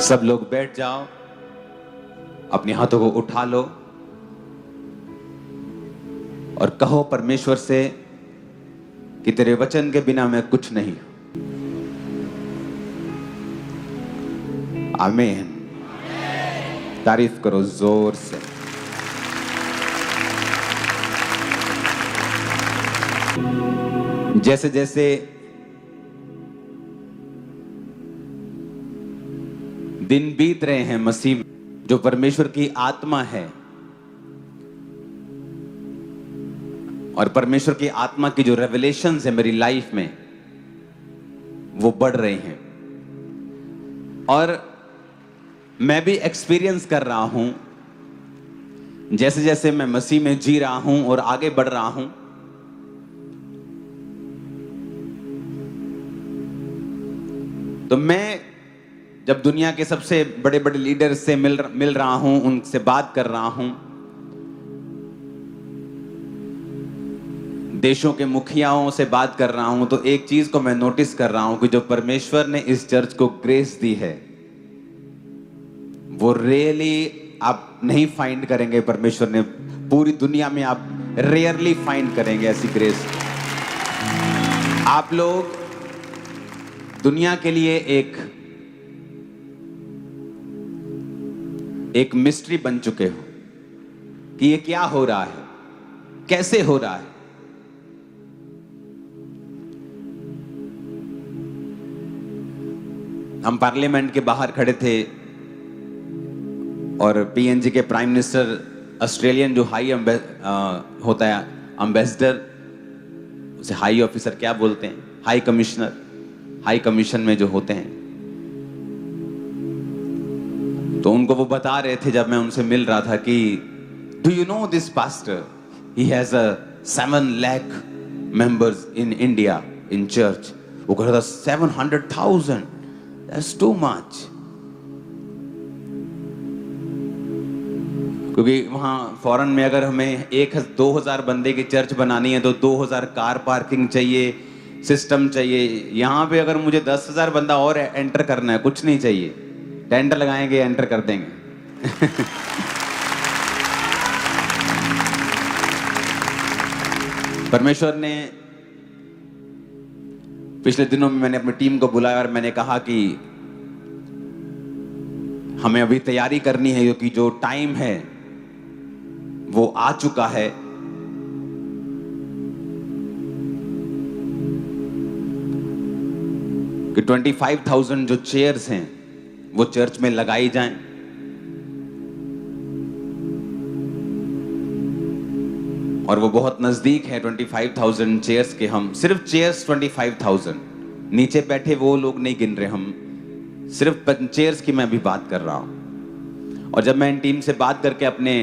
सब लोग बैठ जाओ, अपने हाथों को उठा लो और कहो परमेश्वर से कि तेरे वचन के बिना मैं कुछ नहीं हूं। आमीन। तारीफ करो जोर से। जैसे जैसे दिन बीत रहे हैं, मसीह जो परमेश्वर की आत्मा है और परमेश्वर की आत्मा की जो रेवलेशंस है मेरी लाइफ में, वो बढ़ रहे हैं और मैं भी एक्सपीरियंस कर रहा हूं। जैसे जैसे मैं मसीह में जी रहा हूं और आगे बढ़ रहा हूं, तो मैं जब दुनिया के सबसे बड़े बड़े लीडर से मिल रहा हूं, उनसे बात कर रहा हूं, देशों के मुखियाओं से बात कर रहा हूं, तो एक चीज को मैं नोटिस कर रहा हूं कि जो परमेश्वर ने इस चर्च को ग्रेस दी है, वो रियली आप नहीं फाइंड करेंगे। परमेश्वर ने पूरी दुनिया में आप रेयरली फाइंड करेंगे ऐसी ग्रेस। आप लोग दुनिया के लिए एक मिस्ट्री बन चुके हो कि ये क्या हो रहा है, कैसे हो रहा है। हम पार्लियामेंट के बाहर खड़े थे और पीएनजी के प्राइम मिनिस्टर, ऑस्ट्रेलियन जो हाई होता है एम्बेसडर, उसे हाई ऑफिसर क्या बोलते हैं, हाई कमिश्नर, हाई कमीशन में जो होते हैं, तो उनको वो बता रहे थे जब मैं उनसे मिल रहा था कि do you know this pastor, he has 7 lakh members in India in church. वो कह रहा था 700,000, दैट्स टू मच। क्योंकि वहां फॉरेन में अगर हमें 2,000 बंदे की चर्च बनानी है तो 2,000 कार पार्किंग चाहिए, सिस्टम चाहिए। यहां पे अगर मुझे 10,000 बंदा और एंटर करना है, कुछ नहीं चाहिए, टेंट लगाएंगे, एंटर कर देंगे। परमेश्वर ने पिछले दिनों में मैंने अपनी टीम को बुलाया और मैंने कहा कि हमें अभी तैयारी करनी है क्योंकि जो टाइम है वो आ चुका है। कि 25,000 जो चेयर्स हैं वो चर्च में लगाई जाएं। और वो बहुत नजदीक है 25,000 चेयर्स के। हम सिर्फ चेयर्स 25,000, नीचे बैठे वो लोग नहीं गिन रहे, हम सिर्फ चेयर्स की मैं अभी बात कर रहा हूं। और जब मैं इन टीम से बात करके अपने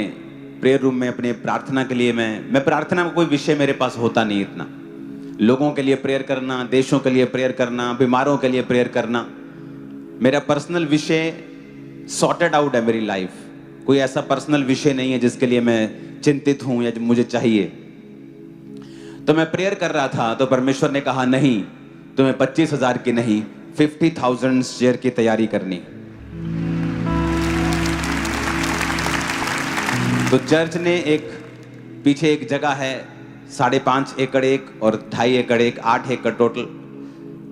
प्रेयर रूम में अपने प्रार्थना के लिए, मैं प्रार्थना का कोई विषय मेरे पास होता नहीं इतना। लोगों के लिए प्रेयर करना, देशों के लिए प्रेयर करना, बीमारों के लिए प्रेयर करना, मेरा पर्सनल विषय सॉर्टेड आउट है। मेरी लाइफ कोई ऐसा पर्सनल विषय नहीं है जिसके लिए मैं चिंतित हूं या जो मुझे चाहिए। तो मैं प्रेयर कर रहा था तो परमेश्वर ने कहा नहीं, तुम्हें 25,000 की नहीं 50,000 चेयर की तैयारी करनी। तो चर्च ने पीछे एक जगह है 5.5 एकड़ एक और 2.5 एकड़ एक, 8 एकड़ टोटल,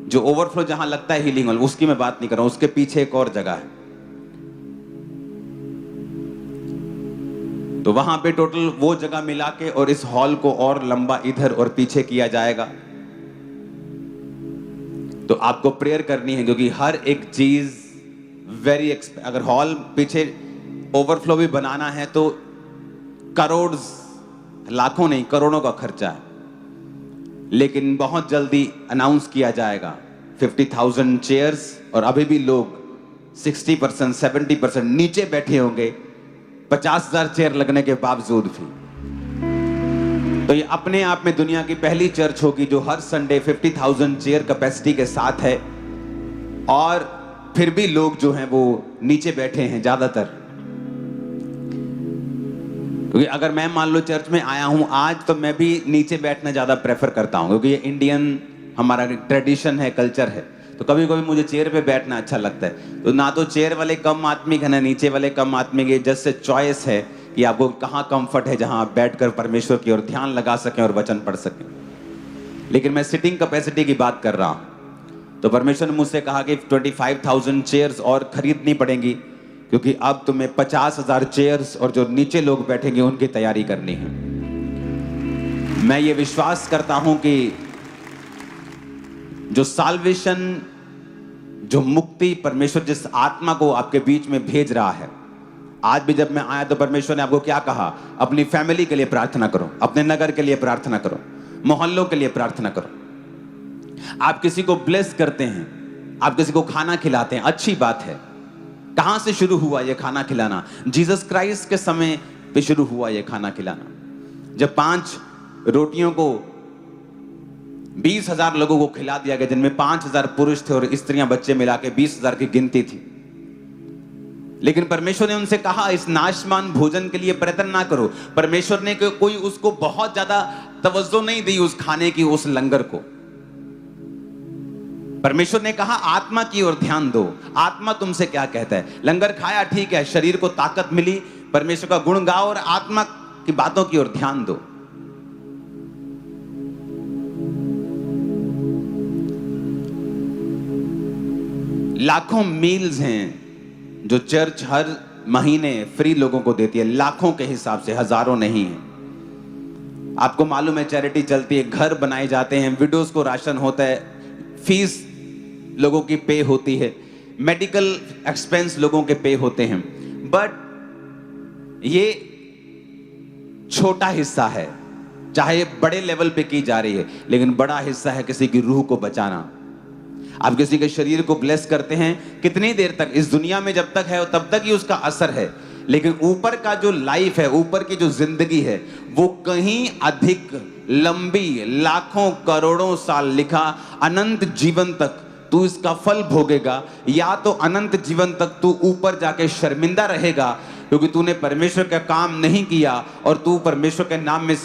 जो ओवरफ्लो जहां लगता है हीलिंग हॉल, उसकी मैं बात नहीं कर रहा हूं, उसके पीछे एक और जगह है। तो वहां पे टोटल वो जगह मिला के और इस हॉल को और लंबा इधर और पीछे किया जाएगा। तो आपको प्रेयर करनी है क्योंकि हर एक चीज अगर हॉल पीछे ओवरफ्लो भी बनाना है तो करोड़, लाखों नहीं करोड़ों का खर्चा है। लेकिन बहुत जल्दी अनाउंस किया जाएगा 50,000 चेयर्स। और अभी भी लोग 60%, 70% नीचे बैठे होंगे 50,000 चेयर लगने के बावजूद भी। तो ये अपने आप में दुनिया की पहली चर्च होगी जो हर संडे 50,000 चेयर कैपेसिटी के साथ है। और फिर भी लोग जो हैं वो नीचे बैठे हैं ज्यादातर। क्योंकि अगर मैं मान लो चर्च में आया हूं आज, तो मैं भी नीचे बैठना ज्यादा प्रेफर करता हूं क्योंकि ये इंडियन हमारा ट्रेडिशन है, कल्चर है। तो कभी कभी मुझे चेयर पे बैठना अच्छा लगता है। तो ना तो चेयर वाले कम आत्मिक है, ना नीचे वाले कम आत्मिक है। जस्ट चॉइस है कि आपको कहाँ कंफर्ट है, जहां आप बैठकर परमेश्वर की ओर ध्यान लगा सकें और वचन पढ़ सकें। लेकिन मैं सिटिंग कैपेसिटी की बात कर रहा हूं। तो परमेश्वर ने मुझसे कहा कि 25,000 चेयर्स और खरीदनी पड़ेंगी, क्योंकि अब तुम्हें 50,000 चेयर्स और जो नीचे लोग बैठेंगे उनकी तैयारी करनी है। मैं ये विश्वास करता हूं कि जो साल्वेशन, जो मुक्ति परमेश्वर जिस आत्मा को आपके बीच में भेज रहा है, आज भी जब मैं आया तो परमेश्वर ने आपको क्या कहा? अपनी फैमिली के लिए प्रार्थना करो, अपने नगर के लिए प्रार्थना करो, मोहल्लों के लिए प्रार्थना करो। आप किसी को ब्लेस करते हैं, आप किसी को खाना खिलाते हैं, अच्छी बात है। कहां से शुरू हुआ यह खाना खिलाना? जीसस क्राइस्ट के समय पे शुरू हुआ यह खाना खिलाना, जब 5 रोटियों को 20,000 लोगों को खिला दिया गया, जिनमें 5,000 पुरुष थे और स्त्रियां बच्चे मिला के 20,000 की गिनती थी। लेकिन परमेश्वर ने उनसे कहा, इस नाशवान भोजन के लिए प्रयत्न ना करो। परमेश्वर ने कोई उसको बहुत ज्यादा तवज्जो नहीं दी उस खाने की, उस लंगर को। परमेश्वर ने कहा आत्मा की ओर ध्यान दो। आत्मा तुमसे क्या कहता है? लंगर खाया, ठीक है, शरीर को ताकत मिली, परमेश्वर का गुण गाओ और आत्मा की बातों की ओर ध्यान दो। लाखों मील्स हैं जो चर्च हर महीने फ्री लोगों को देती है, लाखों के हिसाब से, हजारों नहीं है। आपको मालूम है चैरिटी चलती है, घर बनाए जाते हैं, विडोज को राशन होता है, फीस लोगों की पे होती है, मेडिकल एक्सपेंस लोगों के पे होते हैं। बट ये छोटा हिस्सा है, चाहे बड़े लेवल पे की जा रही है, लेकिन बड़ा हिस्सा है किसी की रूह को बचाना। आप किसी के शरीर को ब्लेस करते हैं, कितनी देर तक? इस दुनिया में जब तक है तब तक ही उसका असर है, लेकिन ऊपर का जो लाइफ है, ऊपर की जो जिंदगी है, वो कहीं अधिक लंबी, लाखों करोड़ों साल लिखा, अनंत जीवन तक तू इसका फल भोगेगा, या तो अनंत जीवन तक तू ऊपर जाके शर्मिंदा रहेगा क्योंकि तूने परमेश्वर का काम नहीं किया और तू परमेश्वर के नाम में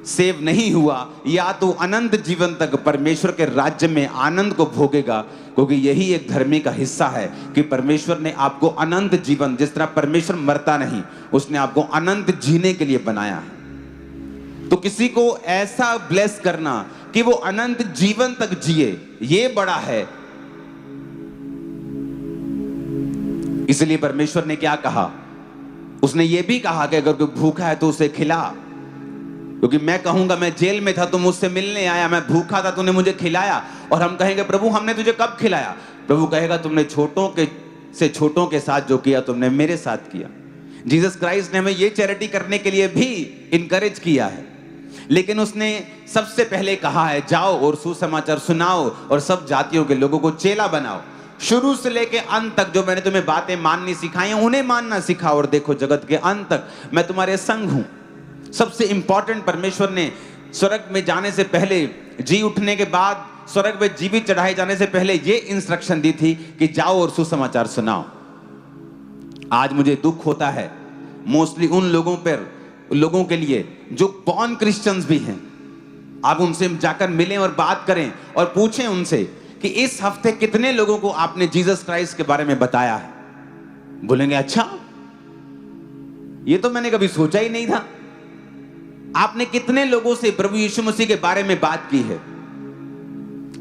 सेव नहीं हुआ, या तो अनंत जीवन तक परमेश्वर के राज्य में आनंद को भोगेगा। क्योंकि यही एक धर्मी का हिस्सा है कि परमेश्वर ने आपको अनंत जीवन, जिस तरह परमेश्वर मरता नहीं, उसने आपको अनंत जीने के लिए बनाया है। तो किसी को ऐसा ब्लेस करना कि वो अनंत जीवन तक जिए, ये बड़ा है। इसलिए परमेश्वर ने क्या कहा? उसने ये भी कहा कि अगर कोई भूखा है तो उसे खिला। क्योंकि मैं कहूंगा मैं जेल में था, तुम मुझसे मिलने आया, मैं भूखा था, तूने मुझे खिलाया। और हम कहेंगे प्रभु हमने तुझे कब खिलाया? प्रभु कहेगा तुमने छोटों के साथ जो किया तुमने मेरे साथ किया। जीसस क्राइस्ट ने हमें ये चैरिटी करने के लिए भी इनकरेज किया है, लेकिन उसने सबसे पहले कहा है जाओ और सुसमाचार सुनाओ और सब जातियों के लोगों को चेला बनाओ। शुरू से लेके अंत तक जो मैंने तुम्हें बातें माननी सिखाई हैं, उन्हें मानना सिखाओ, और देखो जगत के अंत तक मैं तुम्हारे संग हूं। सबसे इंपॉर्टेंट, परमेश्वर ने स्वर्ग में जाने से पहले, जी उठने के बाद, स्वर्ग में जीवित चढ़ाए जाने से पहले ये इंस्ट्रक्शन दी थी कि जाओ और सुसमाचार सुनाओ। आज मुझे दुख होता है मोस्टली उन लोगों के लिए जो बॉर्न क्रिश्चियंस भी हैं। आप उनसे जाकर मिलें और बात करें और पूछें उनसे कि इस हफ्ते कितने लोगों को आपने जीसस क्राइस्ट के बारे में बताया है? बोलेंगे अच्छा, ये तो मैंने कभी सोचा ही नहीं था। आपने कितने लोगों से प्रभु यीशु मसीह के बारे में बात की है?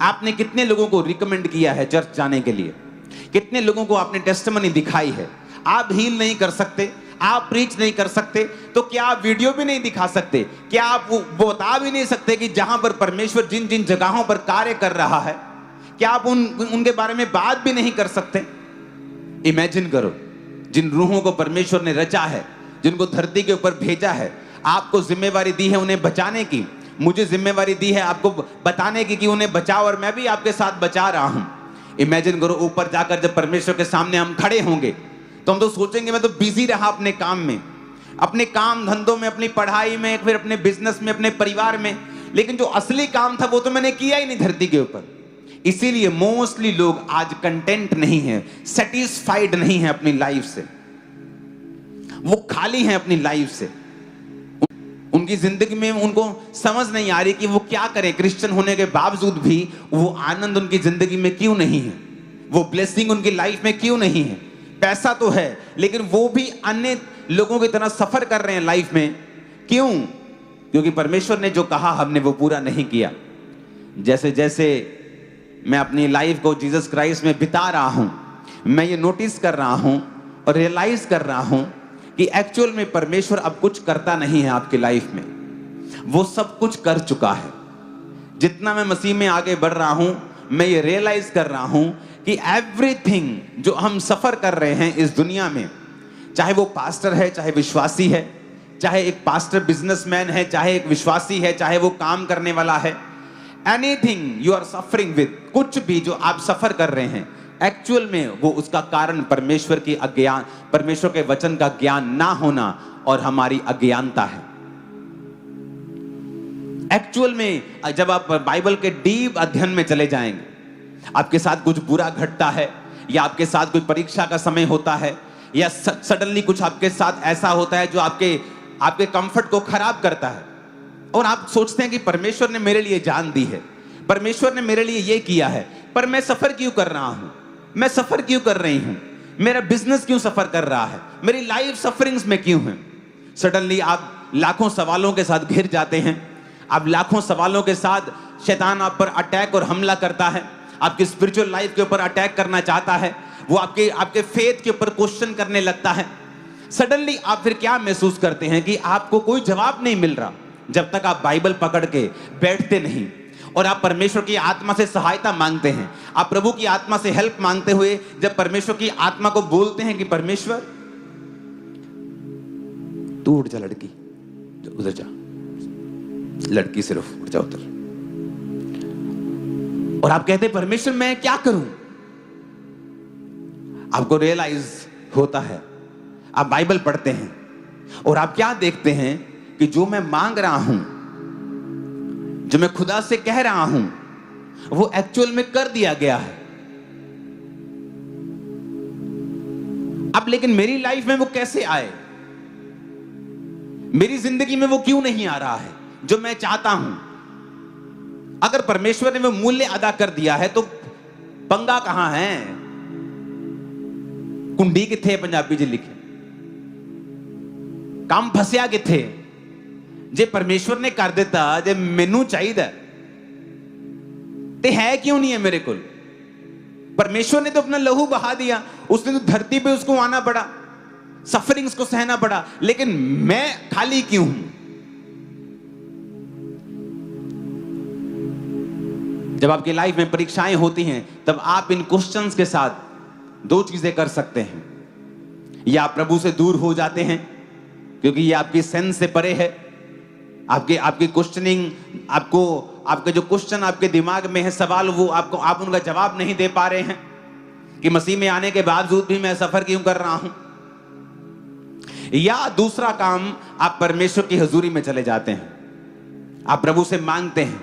आपने कितने लोगों को रिकमेंड किया है चर्च जाने के लिए? कितने लोगों को आपने टेस्टिमनी दिखाई है? आप हील नहीं कर सकते, आप प्रीच नहीं कर सकते, तो क्या आप वीडियो भी नहीं दिखा सकते? क्या आप वो बता भी नहीं सकते कि जहां पर परमेश्वर जिन जिन जगहों पर कार्य कर रहा है, क्या आप उनके बारे में बात भी नहीं कर सकते? इमेजिन करो, जिन रूहों को परमेश्वर ने रचा है, जिनको धरती के ऊपर भेजा है, आपको जिम्मेवारी दी है उन्हें बचाने की, मुझे जिम्मेवारी दी है आपको बताने की कि उन्हें बचाओ, और मैं भी आपके साथ बचा रहा हूं। इमेजिन करो ऊपर जाकर जब परमेश्वर के सामने हम खड़े होंगे तो हम तो सोचेंगे मैं तो बिजी रहा अपने काम में, अपने काम धंधों में, अपनी पढ़ाई में, फिर अपने बिजनेस में, अपने परिवार में, लेकिन जो असली काम था वो तो मैंने किया ही नहीं धरती के ऊपर। इसीलिए मोस्टली लोग आज कंटेंट नहीं है, सेटिस्फाइड नहीं है अपनी लाइफ से, वो खाली हैं अपनी लाइफ से। उनकी जिंदगी में उनको समझ नहीं आ रही कि वो क्या करें, क्रिश्चियन होने के बावजूद भी वो आनंद उनकी जिंदगी में क्यों नहीं है, वो ब्लेसिंग उनकी लाइफ में क्यों नहीं है। पैसा तो है लेकिन वो भी अन्य लोगों की तरह सफर कर रहे हैं लाइफ में, क्यों? क्योंकि परमेश्वर ने जो कहा हमने वो पूरा नहीं किया। जैसे जैसे मैं अपनी लाइफ को जीसस क्राइस्ट में बिता रहा हूं, मैं ये नोटिस कर रहा हूं और रियलाइज कर रहा हूं कि एक्चुअल में परमेश्वर अब कुछ करता नहीं है आपकी लाइफ में, वो सब कुछ कर चुका है। जितना मैं मसीह में आगे बढ़ रहा हूं, मैं ये रियलाइज कर रहा हूं कि एवरीथिंग जो हम सफर कर रहे हैं इस दुनिया में, चाहे वो पास्टर है, चाहे विश्वासी है, चाहे एक पास्टर बिजनेसमैन है, चाहे एक विश्वासी है, चाहे वो काम करने वाला है, anything you are suffering with, कुछ भी जो आप सफर कर रहे हैं, एक्चुअल में वो उसका कारण परमेश्वर की अज्ञान, परमेश्वर के वचन का ज्ञान ना होना और हमारी अज्ञानता है। एक्चुअल में जब आप बाइबल के डीप अध्ययन में चले जाएंगे, आपके साथ कुछ बुरा घटता है या आपके साथ कोई परीक्षा का समय होता है या सडनली कुछ आपके साथ ऐसा होता है जो आपके कंफर्ट को खराब करता है और आप सोचते हैं कि परमेश्वर ने मेरे लिए जान दी है, परमेश्वर ने मेरे लिए ये किया है, पर मैं सफर क्यों कर रहा हूं, मैं सफर क्यों कर रही हूं, मेरा बिजनेस क्यों सफर कर रहा है, मेरी लाइफ सफरिंग्स में क्यों है। सडनली आप लाखों सवालों के साथ घिर जाते हैं, आप लाखों सवालों के साथ शैतान आप पर अटैक और हमला करता है, आपकी स्पिरिचुअल लाइफ के ऊपर अटैक करना चाहता है, वो आपके फेथ के ऊपर क्वेश्चन करने लगता है। सडनली आप फिर क्या महसूस करते हैं कि आपको कोई जवाब नहीं मिल रहा जब तक आप बाइबल पकड़ के बैठते नहीं और आप परमेश्वर की आत्मा से सहायता मांगते हैं, आप प्रभु की आत्मा से हेल्प मांगते हुए जब परमेश्वर की आत्मा को बोलते हैं कि परमेश्वर तू उठ जा, लड़की उधर जा, लड़की सिर्फ उठ जा उधर, और आप कहते हैं परमेश्वर मैं क्या करूं। आपको रियलाइज होता है, आप बाइबल पढ़ते हैं और आप क्या देखते हैं कि जो मैं मांग रहा हूं, जो मैं खुदा से कह रहा हूं, वो एक्चुअल में कर दिया गया है। अब लेकिन मेरी लाइफ में वो कैसे आए, मेरी जिंदगी में वो क्यों नहीं आ रहा है जो मैं चाहता हूं। अगर परमेश्वर ने वो मूल्य अदा कर दिया है तो पंगा कहां है, कुंडी किथे पंजाबी जी लिखे, काम फसिया किथे। जे परमेश्वर ने कर दिता, जे मैनू चाहिए ते है क्यों नहीं है मेरे को। परमेश्वर ने तो अपना लहू बहा दिया, उसने तो धरती पे उसको आना पड़ा, सफरिंग्स को सहना पड़ा, लेकिन मैं खाली क्यों हूं। जब आपकी लाइफ में परीक्षाएं होती हैं तब आप इन क्वेश्चंस के साथ दो चीजें कर सकते हैं, या आप प्रभु से दूर हो जाते हैं क्योंकि ये आपकी सेंस से परे है, आपकी क्वेश्चनिंग, आपके जो क्वेश्चन आपके दिमाग में है, सवाल, वो आप उनका जवाब नहीं दे पा रहे हैं कि मसीह में आने के बावजूद भी मैं सफर क्यों कर रहा हूं। या दूसरा काम, आप परमेश्वर की हजूरी में चले जाते हैं, आप प्रभु से मांगते हैं,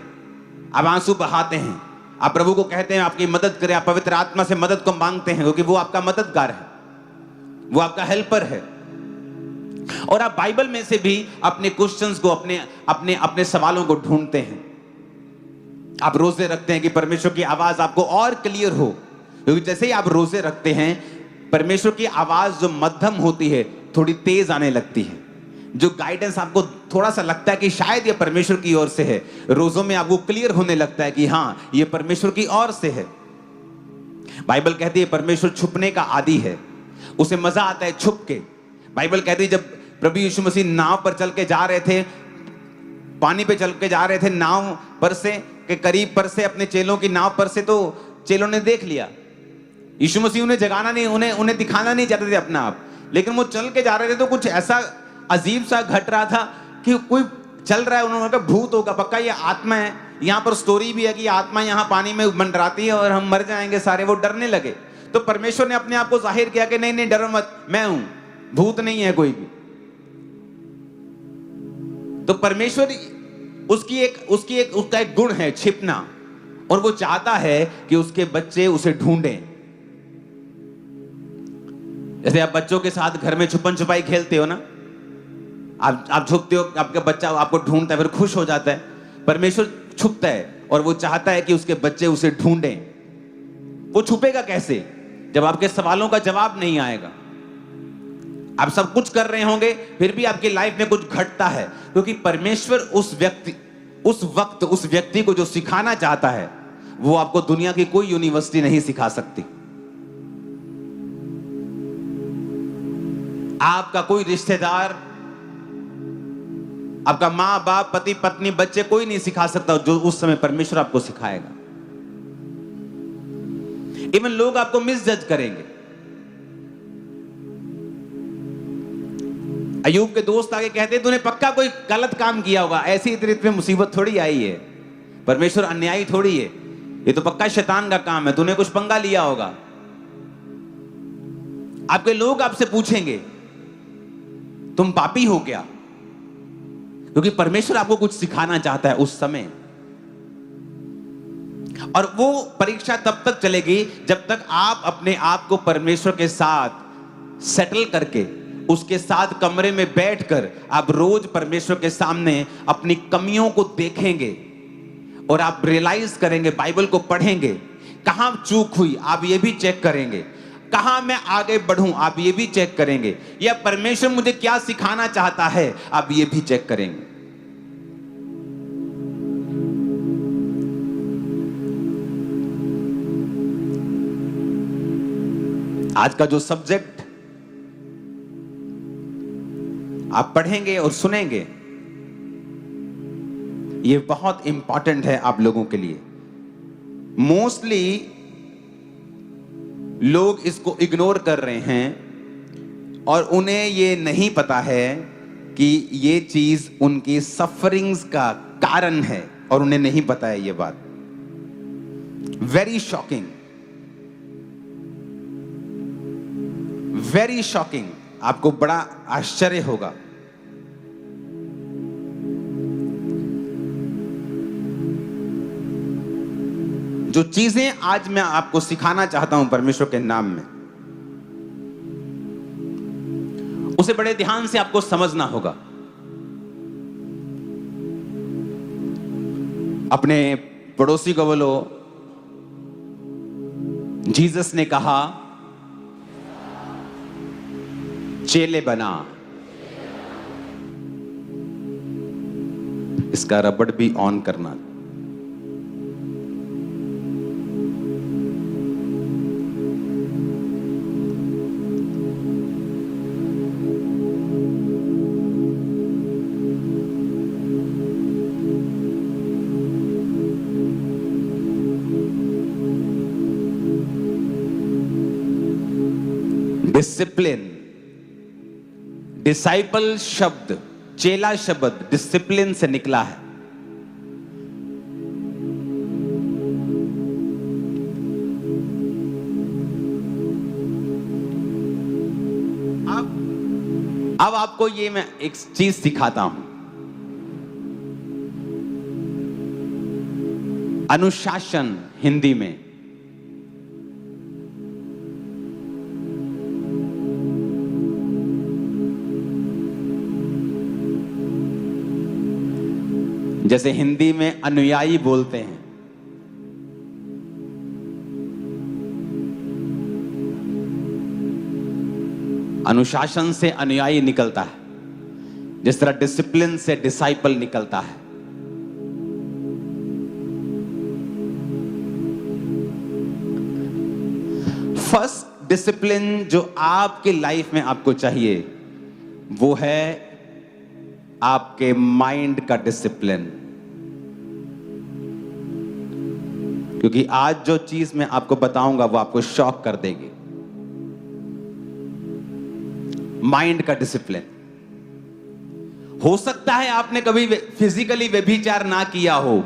आप आंसू बहाते हैं, आप प्रभु को कहते हैं आपकी मदद करें, आप पवित्र आत्मा से मदद को मांगते हैं क्योंकि वो आपका मददगार है, वो आपका हेल्पर है। और आप बाइबल में से भी अपने क्वेश्चंस को, अपने सवालों को ढूंढते हैं। आप रोजे रखते हैं कि परमेश्वर की आवाज आपको और क्लियर हो, क्योंकि जैसे ही आप रोजे रखते हैं परमेश्वर की आवाज जो मध्यम होती है थोड़ी तेज आने लगती है, जो गाइडेंस आपको थोड़ा सा लगता है कि शायद ये परमेश्वर की ओर से है, रोजों में आपको क्लियर होने लगता है कि हां ये परमेश्वर की ओर से है। बाइबल कहती है परमेश्वर छुपने का आदी है, उसे मजा आता है छुप के। बाइबल कहती है जब प्रभु यीशु मसीह नाव पर चल के जा रहे थे, पानी पे चल के जा रहे थे, नाव पर से के करीब पर से, अपने चेलों की नाव पर से, तो चेलों ने देख लिया। यीशु मसीह उन्हें जगाना नहीं, उन्हें दिखाना नहीं चाहते थे अपना आप, लेकिन वो चल के जा रहे थे तो कुछ ऐसा अजीब सा घट रहा था कि कोई चल रहा है, उन्होंने कहा भूत होगा पक्का, ये आत्मा है। यहाँ पर स्टोरी भी है कि आत्मा यहाँ पानी में मंडराती है और हम मर जाएंगे सारे। वो डरने लगे तो परमेश्वर ने अपने आप को जाहिर किया कि नहीं नहीं डरो मत, मैं हूं, भूत नहीं है कोई भी। तो परमेश्वर उसका एक गुण है छिपना, और वो चाहता है कि उसके बच्चे उसे ढूंढें। जैसे आप बच्चों के साथ घर में छुपन छुपाई खेलते हो ना, आप झुकते हो, आपका बच्चा आपको ढूंढता है, फिर खुश हो जाता है। परमेश्वर छुपता है और वो चाहता है कि उसके बच्चे उसे ढूंढें। वो छुपेगा कैसे? जब आपके सवालों का जवाब नहीं आएगा। आप सब कुछ कर रहे होंगे, फिर भी आपकी लाइफ में कुछ घटता है, क्योंकि परमेश्वर उस वक्त उस व्यक्ति को जो सिखाना चाहता है, वो आपको दुनिया की कोई यूनिवर्सिटी नहीं सिखा सकती। आपका कोई रिश्तेदार, आपका मां बाप, पति पत्नी, बच्चे, कोई नहीं सिखा सकता जो उस समय परमेश्वर आपको सिखाएगा। इवन लोग आपको मिसजज करेंगे। अयूब के दोस्त आगे कहते, तूने पक्का कोई गलत काम किया होगा, ऐसी इतनी मुसीबत थोड़ी आई है, परमेश्वर अन्यायी थोड़ी है, ये तो पक्का शैतान का काम है, तूने कुछ पंगा लिया होगा। आपके लोग आपसे पूछेंगे तुम पापी हो क्या? क्योंकि परमेश्वर आपको कुछ सिखाना चाहता है उस समय। और वो परीक्षा तब तक चलेगी जब तक आप अपने आप को परमेश्वर के साथ सेटल करके, उसके साथ कमरे में बैठकर आप रोज परमेश्वर के सामने अपनी कमियों को देखेंगे और आप रियलाइज करेंगे, बाइबल को पढ़ेंगे, कहां चूक हुई आप ये भी चेक करेंगे, कहां मैं आगे बढ़ूं आप ये भी चेक करेंगे, या परमेश्वर मुझे क्या सिखाना चाहता है आप ये भी चेक करेंगे। आज का जो सब्जेक्ट आप पढ़ेंगे और सुनेंगे, ये बहुत इंपॉर्टेंट है आप लोगों के लिए। मोस्टली लोग इसको इग्नोर कर रहे हैं और उन्हें ये नहीं पता है कि ये चीज उनकी सफरिंग्स का कारण है, और उन्हें नहीं पता है ये बात। Very shocking, very shocking. आपको बड़ा आश्चर्य होगा। जो चीजें आज मैं आपको सिखाना चाहता हूं परमेश्वर के नाम में, उसे बड़े ध्यान से आपको समझना होगा। अपने पड़ोसी को बोलो, जीसस ने कहा चेले बना। इसका रबड़ भी ऑन करना। डिसिप्लिन, डिसाइपल शब्द, चेला शब्द डिसिप्लिन से निकला है। अब आपको ये मैं एक चीज सिखाता हूं। अनुशासन हिंदी में, जैसे हिंदी में अनुयायी बोलते हैं, अनुशासन से अनुयायी निकलता है, जिस तरह डिसिप्लिन से डिसाइपल निकलता है। फर्स्ट डिसिप्लिन जो आपके लाइफ में आपको चाहिए वो है आपके माइंड का डिसिप्लिन। क्योंकि आज जो चीज मैं आपको बताऊंगा वो आपको शॉक कर देगी। माइंड का डिसिप्लिन। हो सकता है आपने कभी फिजिकली व्यभिचार ना किया हो,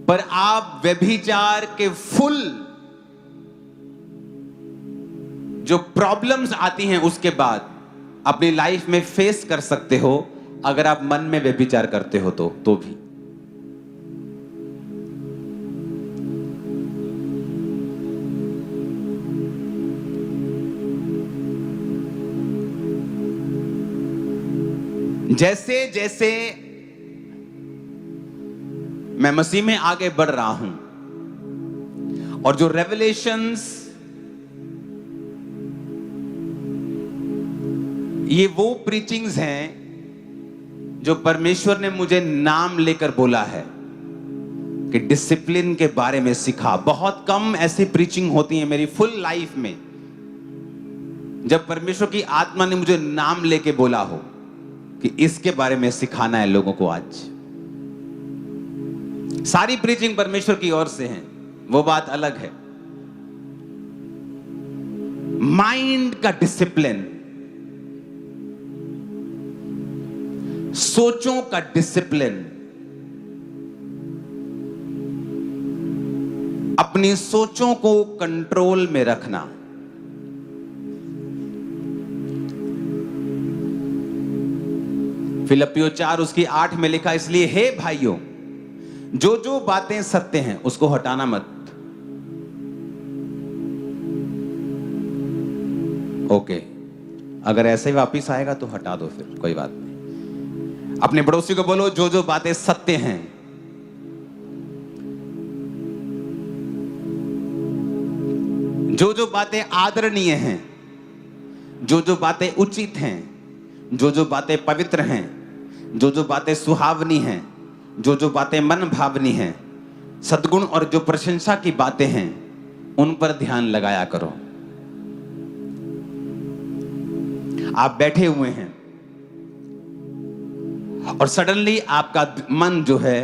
पर आप व्यभिचार के फुल जो प्रॉब्लम्स आती हैं उसके बाद अपनी लाइफ में फेस कर सकते हो, अगर आप मन में व्यभिचार करते हो तो भी। जैसे जैसे मैं मसीह में आगे बढ़ रहा हूं और जो रेवलेशंस, ये वो प्रीचिंग्स हैं जो परमेश्वर ने मुझे नाम लेकर बोला है कि डिसिप्लिन के बारे में सिखा। बहुत कम ऐसी प्रीचिंग होती है मेरी फुल लाइफ में जब परमेश्वर की आत्मा ने मुझे नाम लेके बोला हो कि इसके बारे में सिखाना है लोगों को। आज सारी प्रीचिंग परमेश्वर की ओर से है, वो बात अलग है। माइंड का डिसिप्लिन, सोचों का डिसिप्लिन, अपनी सोचों को कंट्रोल में रखना। फिलिप्पियों 4 उसकी 8 में लिखा, इसलिए हे भाइयों, जो जो बातें सत्य हैं उसको हटाना मत। ओके, अगर ऐसे ही वापिस आएगा तो हटा दो, फिर कोई बात नहीं। अपने पड़ोसी को बोलो, जो जो बातें सत्य हैं, जो जो बातें आदरणीय हैं, जो जो बातें उचित हैं, जो जो बातें पवित्र हैं, जो जो बातें सुहावनी हैं, जो जो बातें मन भावनी हैं, सद्गुण और जो प्रशंसा की बातें हैं, उन पर ध्यान लगाया करो। आप बैठे हुए हैं और सडनली आपका मन जो है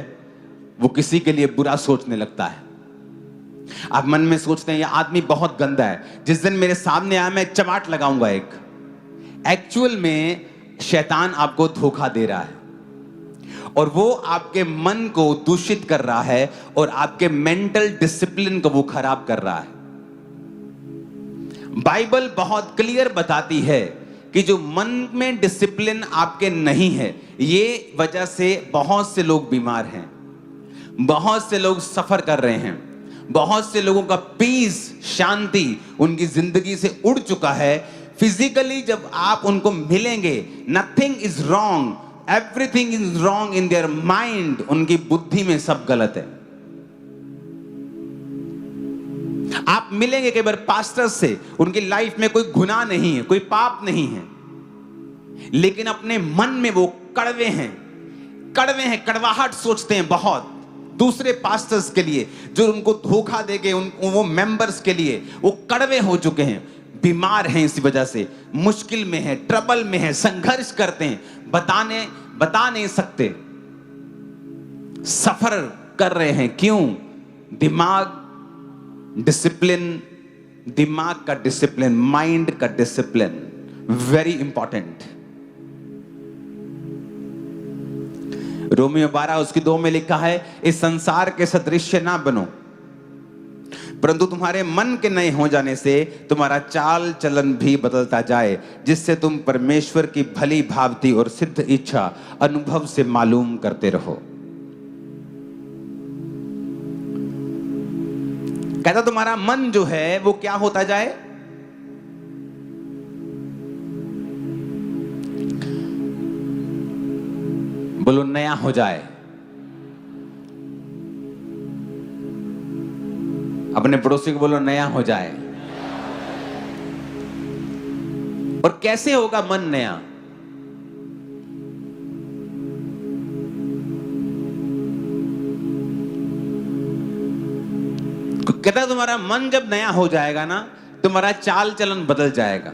वो किसी के लिए बुरा सोचने लगता है। आप मन में सोचते हैं, ये आदमी बहुत गंदा है, जिस दिन मेरे सामने आया मैं चमाट लगाऊंगा एक। एक्चुअल में शैतान आपको धोखा दे रहा है और वो आपके मन को दूषित कर रहा है और आपके मेंटल डिसिप्लिन को वो खराब कर रहा है। बाइबल बहुत क्लियर बताती है कि जो मन में डिसिप्लिन आपके नहीं है, ये वजह से बहुत से लोग बीमार हैं, बहुत से लोग सफर कर रहे हैं, बहुत से लोगों का पीस, शांति उनकी जिंदगी से उड़ चुका है। फिजिकली जब आप उनको मिलेंगे, nothing is wrong, everything is wrong in their mind. उनकी बुद्धि में सब गलत है। आप मिलेंगे कई बार पास्टर्स से, उनकी लाइफ में कोई गुनाह नहीं है, कोई पाप नहीं है, लेकिन अपने मन में वो कड़वे हैं, कड़वाहट सोचते हैं बहुत दूसरे पास्टर्स के लिए, जो उनको धोखा देके वो मेंबर्स के लिए वो कड़वे हो चुके हैं, बीमार हैं, इसी वजह से मुश्किल में है, ट्रबल में है, संघर्ष करते हैं, बता नहीं सकते, सफर कर रहे हैं। क्यों? दिमाग का डिसिप्लिन, माइंड का डिसिप्लिन वेरी इंपॉर्टेंट। रोमियो 12 उसकी 2 में लिखा है, इस संसार के सदृश्य ना बनो, परंतु तुम्हारे मन के नए हो जाने से तुम्हारा चाल चलन भी बदलता जाए, जिससे तुम परमेश्वर की भली भावती और सिद्ध इच्छा अनुभव से मालूम करते रहो। कहता तुम्हारा मन जो है वो क्या होता जाए? बोलो, नया हो जाए। अपने पड़ोसी को बोलो, नया हो जाए। और कैसे होगा मन नया? कहता है तुम्हारा मन जब नया हो जाएगा ना, तुम्हारा चाल चलन बदल जाएगा।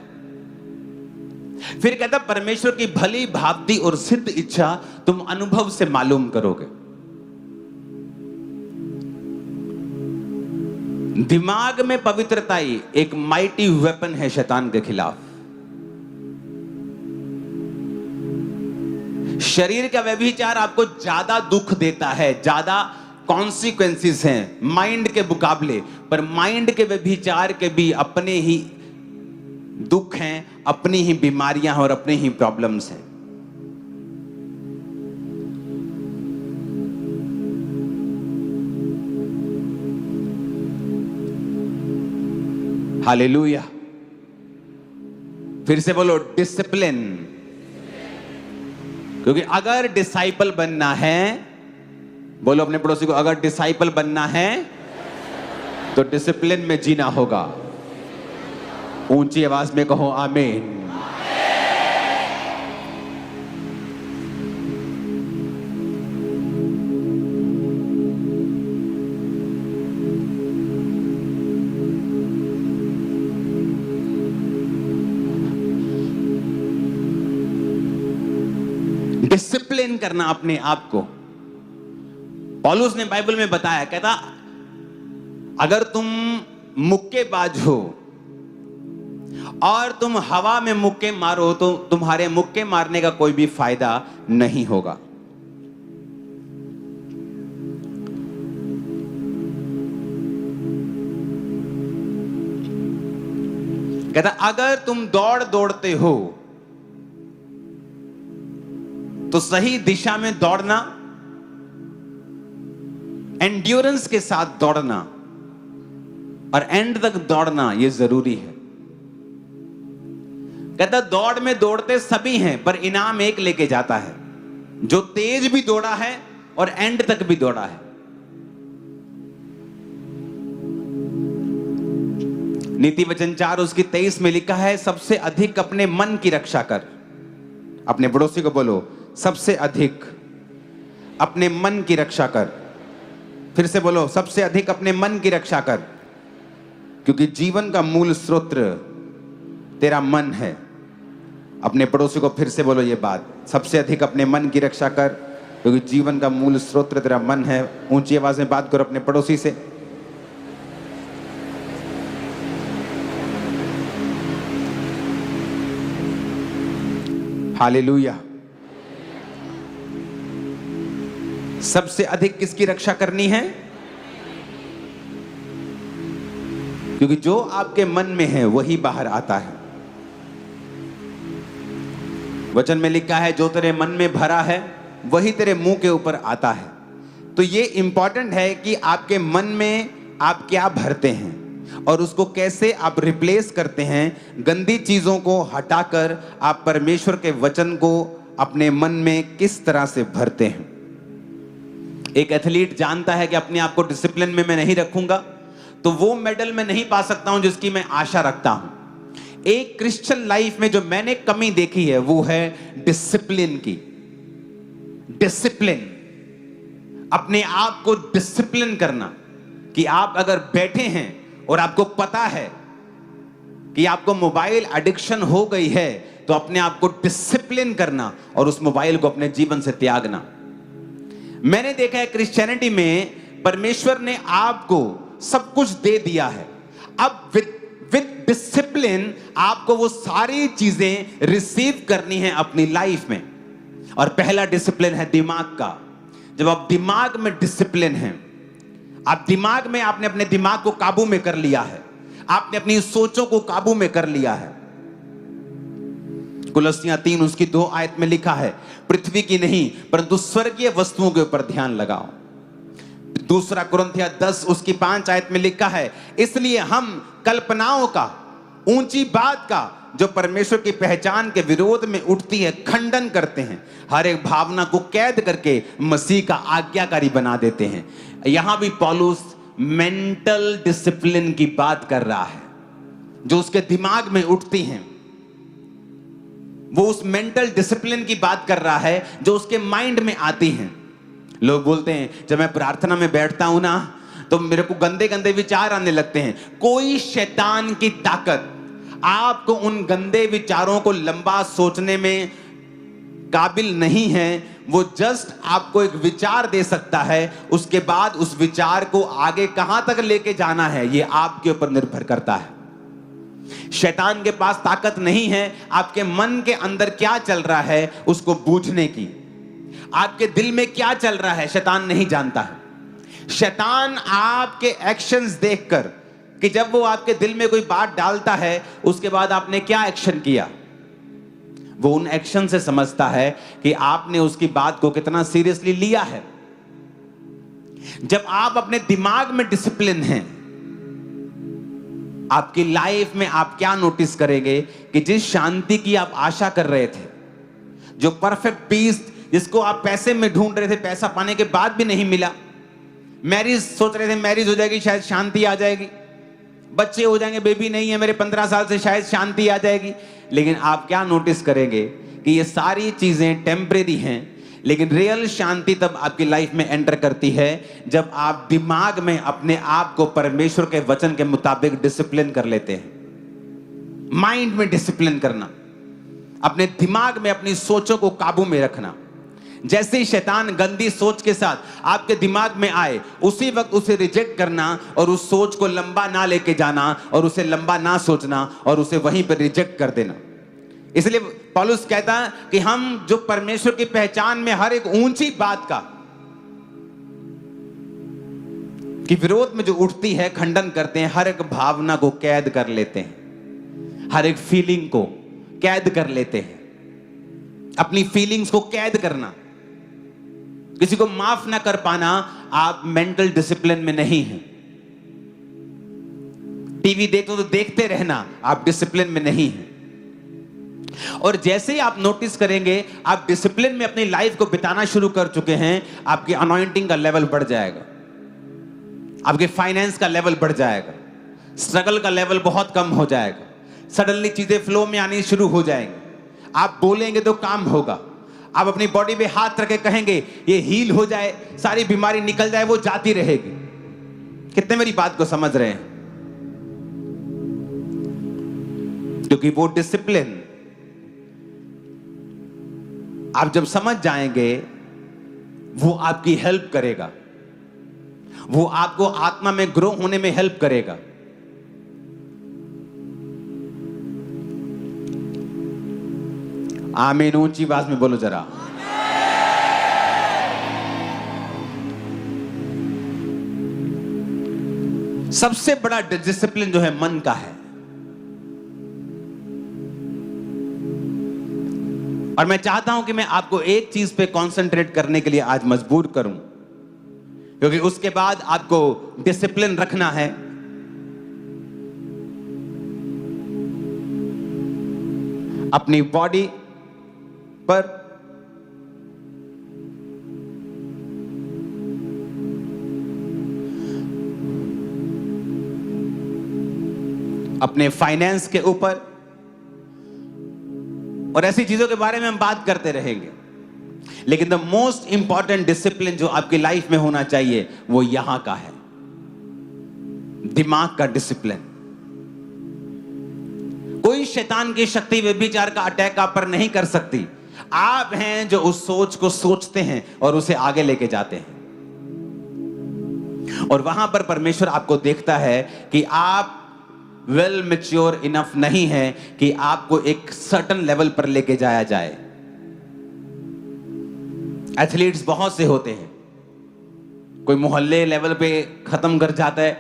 फिर कहता परमेश्वर की भली भावती और सिद्ध इच्छा तुम अनुभव से मालूम करोगे। दिमाग में पवित्रता ही एक माइटी वेपन है शैतान के खिलाफ। शरीर का व्यभिचार आपको ज्यादा दुख देता है, ज्यादा कॉन्सिक्वेंसेस हैं माइंड के मुकाबले, पर माइंड के व्यभिचार के भी अपने ही दुख हैं, अपनी ही बीमारियां हैं और अपनी ही प्रॉब्लम्स हैं। हालेलुया। फिर से बोलो, डिसिप्लिन। क्योंकि अगर डिसाइपल बनना है, बोलो अपने पड़ोसी को, अगर डिसाइपल बनना है तो डिसिप्लिन में जीना होगा। ऊंची आवाज में कहो आमीन। डिसिप्लिन करना अपने आप को। पौलुस ने बाइबल में बताया, कहता अगर तुम मुक्केबाज हो और तुम हवा में मुक्के मारो तो तुम्हारे मुक्के मारने का कोई भी फायदा नहीं होगा। कहता अगर तुम दौड़ते हो तो सही दिशा में दौड़ना, एंड्योरेंस के साथ दौड़ना और एंड तक दौड़ना यह जरूरी है। कहता दौड़ में दौड़ते सभी हैं पर इनाम एक लेके जाता है, जो तेज भी दौड़ा है और एंड तक भी दौड़ा है। नीति वचन 4 उसकी 23 में लिखा है, सबसे अधिक अपने मन की रक्षा कर। अपने पड़ोसी को बोलो, सबसे अधिक अपने मन की रक्षा कर। फिर से बोलो, सबसे अधिक अपने मन की रक्षा कर, क्योंकि जीवन का मूल स्रोत तेरा मन है। अपने पड़ोसी को फिर से बोलो ये बात, सबसे अधिक अपने मन की रक्षा कर, क्योंकि जीवन का मूल स्रोत तेरा मन है। ऊंची आवाज में बात करो अपने पड़ोसी से। हालेलुया। सबसे अधिक किसकी रक्षा करनी है? क्योंकि जो आपके मन में है वही बाहर आता है। वचन में लिखा है, जो तेरे मन में भरा है वही तेरे मुंह के ऊपर आता है। तो ये इंपॉर्टेंट है कि आपके मन में आप क्या भरते हैं और उसको कैसे आप रिप्लेस करते हैं। गंदी चीजों को हटाकर आप परमेश्वर के वचन को अपने मन में किस तरह से भरते हैं। एक एथलीट जानता है कि अपने आप को डिसिप्लिन में मैं नहीं रखूंगा तो वो मेडल मैं नहीं पा सकता हूं जिसकी मैं आशा रखता हूं। एक क्रिश्चियन लाइफ में जो मैंने कमी देखी है वो है डिसिप्लिन की। डिसिप्लिन, अपने आप को डिसिप्लिन करना, कि आप अगर बैठे हैं और आपको पता है कि आपको मोबाइल एडिक्शन हो गई है तो अपने आप को डिसिप्लिन करना और उस मोबाइल को अपने जीवन से त्यागना। मैंने देखा है क्रिश्चियनिटी में परमेश्वर ने आपको सब कुछ दे दिया है, अब विद डिसिप्लिन आपको वो सारी चीजें रिसीव करनी है अपनी लाइफ में। और पहला डिसिप्लिन है दिमाग का। जब आप दिमाग में डिसिप्लिन हैं, आप दिमाग में आपने अपने दिमाग को काबू में कर लिया है, आपने अपनी सोचों को काबू में कर लिया है। कुलस्सियां 3 उसकी 2 आयत में लिखा है, पृथ्वी की नहीं परंतु स्वर्गीय वस्तुओं के ऊपर ध्यान लगाओ। दूसरा कुरिन्थियों 10 उसकी 5 आयत में लिखा है, इसलिए हम कल्पनाओं का, ऊंची बात का जो परमेश्वर की पहचान के विरोध में उठती है खंडन करते हैं, हर एक भावना को कैद करके मसीह का आज्ञाकारी बना देते हैं। यहां भी पौलुस मेंटल डिसिप्लिन की बात कर रहा है, जो उसके दिमाग में उठती हैं। वो उस मेंटल डिसिप्लिन की बात कर रहा है जो उसके माइंड में आती हैं। लोग बोलते हैं जब मैं प्रार्थना में बैठता हूं ना तो मेरे को गंदे गंदे विचार आने लगते हैं। कोई शैतान की ताकत आपको उन गंदे विचारों को लंबा सोचने में काबिल नहीं है। वो जस्ट आपको एक विचार दे सकता है, उसके बाद उस विचार को आगे कहां तक लेके जाना है ये आपके ऊपर निर्भर करता है। शैतान के पास ताकत नहीं है आपके मन के अंदर क्या चल रहा है उसको बूझने की। आपके दिल में क्या चल रहा है शैतान नहीं जानता है। शैतान आपके एक्शंस देखकर, कि जब वो आपके दिल में कोई बात डालता है उसके बाद आपने क्या एक्शन किया, वो उन एक्शन से समझता है कि आपने उसकी बात को कितना सीरियसली लिया है। जब आप अपने दिमाग में डिसिप्लिन हैं, आपकी लाइफ में आप क्या नोटिस करेंगे कि जिस शांति की आप आशा कर रहे थे, जो परफेक्ट पीस जिसको आप पैसे में ढूंढ रहे थे, पैसा पाने के बाद भी नहीं मिला। मैरिज सोच रहे थे, मैरिज हो जाएगी शायद शांति आ जाएगी, बच्चे हो जाएंगे, बेबी नहीं है मेरे 15 साल से, शायद शांति आ जाएगी। लेकिन आप क्या नोटिस करेंगे कि ये सारी चीजें टेम्परेरी हैं, लेकिन रियल शांति तब आपकी लाइफ में एंटर करती है जब आप दिमाग में अपने आप को परमेश्वर के वचन के मुताबिक डिसिप्लिन कर लेते हैं। माइंड में डिसिप्लिन करना, अपने दिमाग में अपनी सोचों को काबू में रखना। जैसे ही शैतान गंदी सोच के साथ आपके दिमाग में आए, उसी वक्त उसे रिजेक्ट करना और उस सोच को लंबा ना लेके जाना और उसे लंबा ना सोचना और उसे वहीं पर रिजेक्ट कर देना। इसलिए पौलुस कहता है कि हम जो परमेश्वर की पहचान में हर एक ऊंची बात का कि विरोध में जो उठती है खंडन करते हैं, हर एक भावना को कैद कर लेते हैं, हर एक फीलिंग को कैद कर लेते हैं। अपनी फीलिंग्स को कैद करना, किसी को माफ ना कर पाना, आप मेंटल डिसिप्लिन में नहीं हैं। टीवी देखो तो देखते रहना, आप डिसिप्लिन में नहीं हैं। और जैसे ही आप नोटिस करेंगे आप डिसिप्लिन में अपनी लाइफ को बिताना शुरू कर चुके हैं, आपकी अनॉइंटिंग का लेवल बढ़ जाएगा, आपके फाइनेंस का लेवल बढ़ जाएगा, स्ट्रगल का लेवल बहुत कम हो जाएगा, सडनली चीजें फ्लो में आनी शुरू हो जाएंगी। आप बोलेंगे तो काम होगा, आप अपनी बॉडी पे हाथ रखे कहेंगे ये हील हो जाए, सारी बीमारी निकल जाए, वो जाती रहेगी। कितने मेरी बात को समझ रहे हैं? क्योंकि वो डिसिप्लिन आप जब समझ जाएंगे, वो आपकी हेल्प करेगा, वो आपको आत्मा में ग्रो होने में हेल्प करेगा। आमीन, ऊंची आवाज में बोलो जरा। सबसे बड़ा डिसिप्लिन जो है मन का है। और मैं चाहता हूं कि मैं आपको एक चीज पे कंसंट्रेट करने के लिए आज मजबूर करूं, क्योंकि उसके बाद आपको डिसिप्लिन रखना है। अपनी बॉडी पर, अपने फाइनेंस के ऊपर, और ऐसी चीजों के बारे में हम बात करते रहेंगे। लेकिन द मोस्ट इंपॉर्टेंट डिसिप्लिन जो आपकी लाइफ में होना चाहिए वो यहां का है, दिमाग का डिसिप्लिन। कोई शैतान की शक्ति व्यभिचार का अटैक आप पर नहीं कर सकती। आप हैं जो उस सोच को सोचते हैं और उसे आगे लेके जाते हैं। और वहां पर परमेश्वर आपको देखता है कि आप वेल मैच्योर इनफ नहीं है कि आपको एक सर्टेन लेवल पर लेके जाया जाए। एथलीट्स बहुत से होते हैं, कोई मोहल्ले लेवल पे खत्म कर जाता है,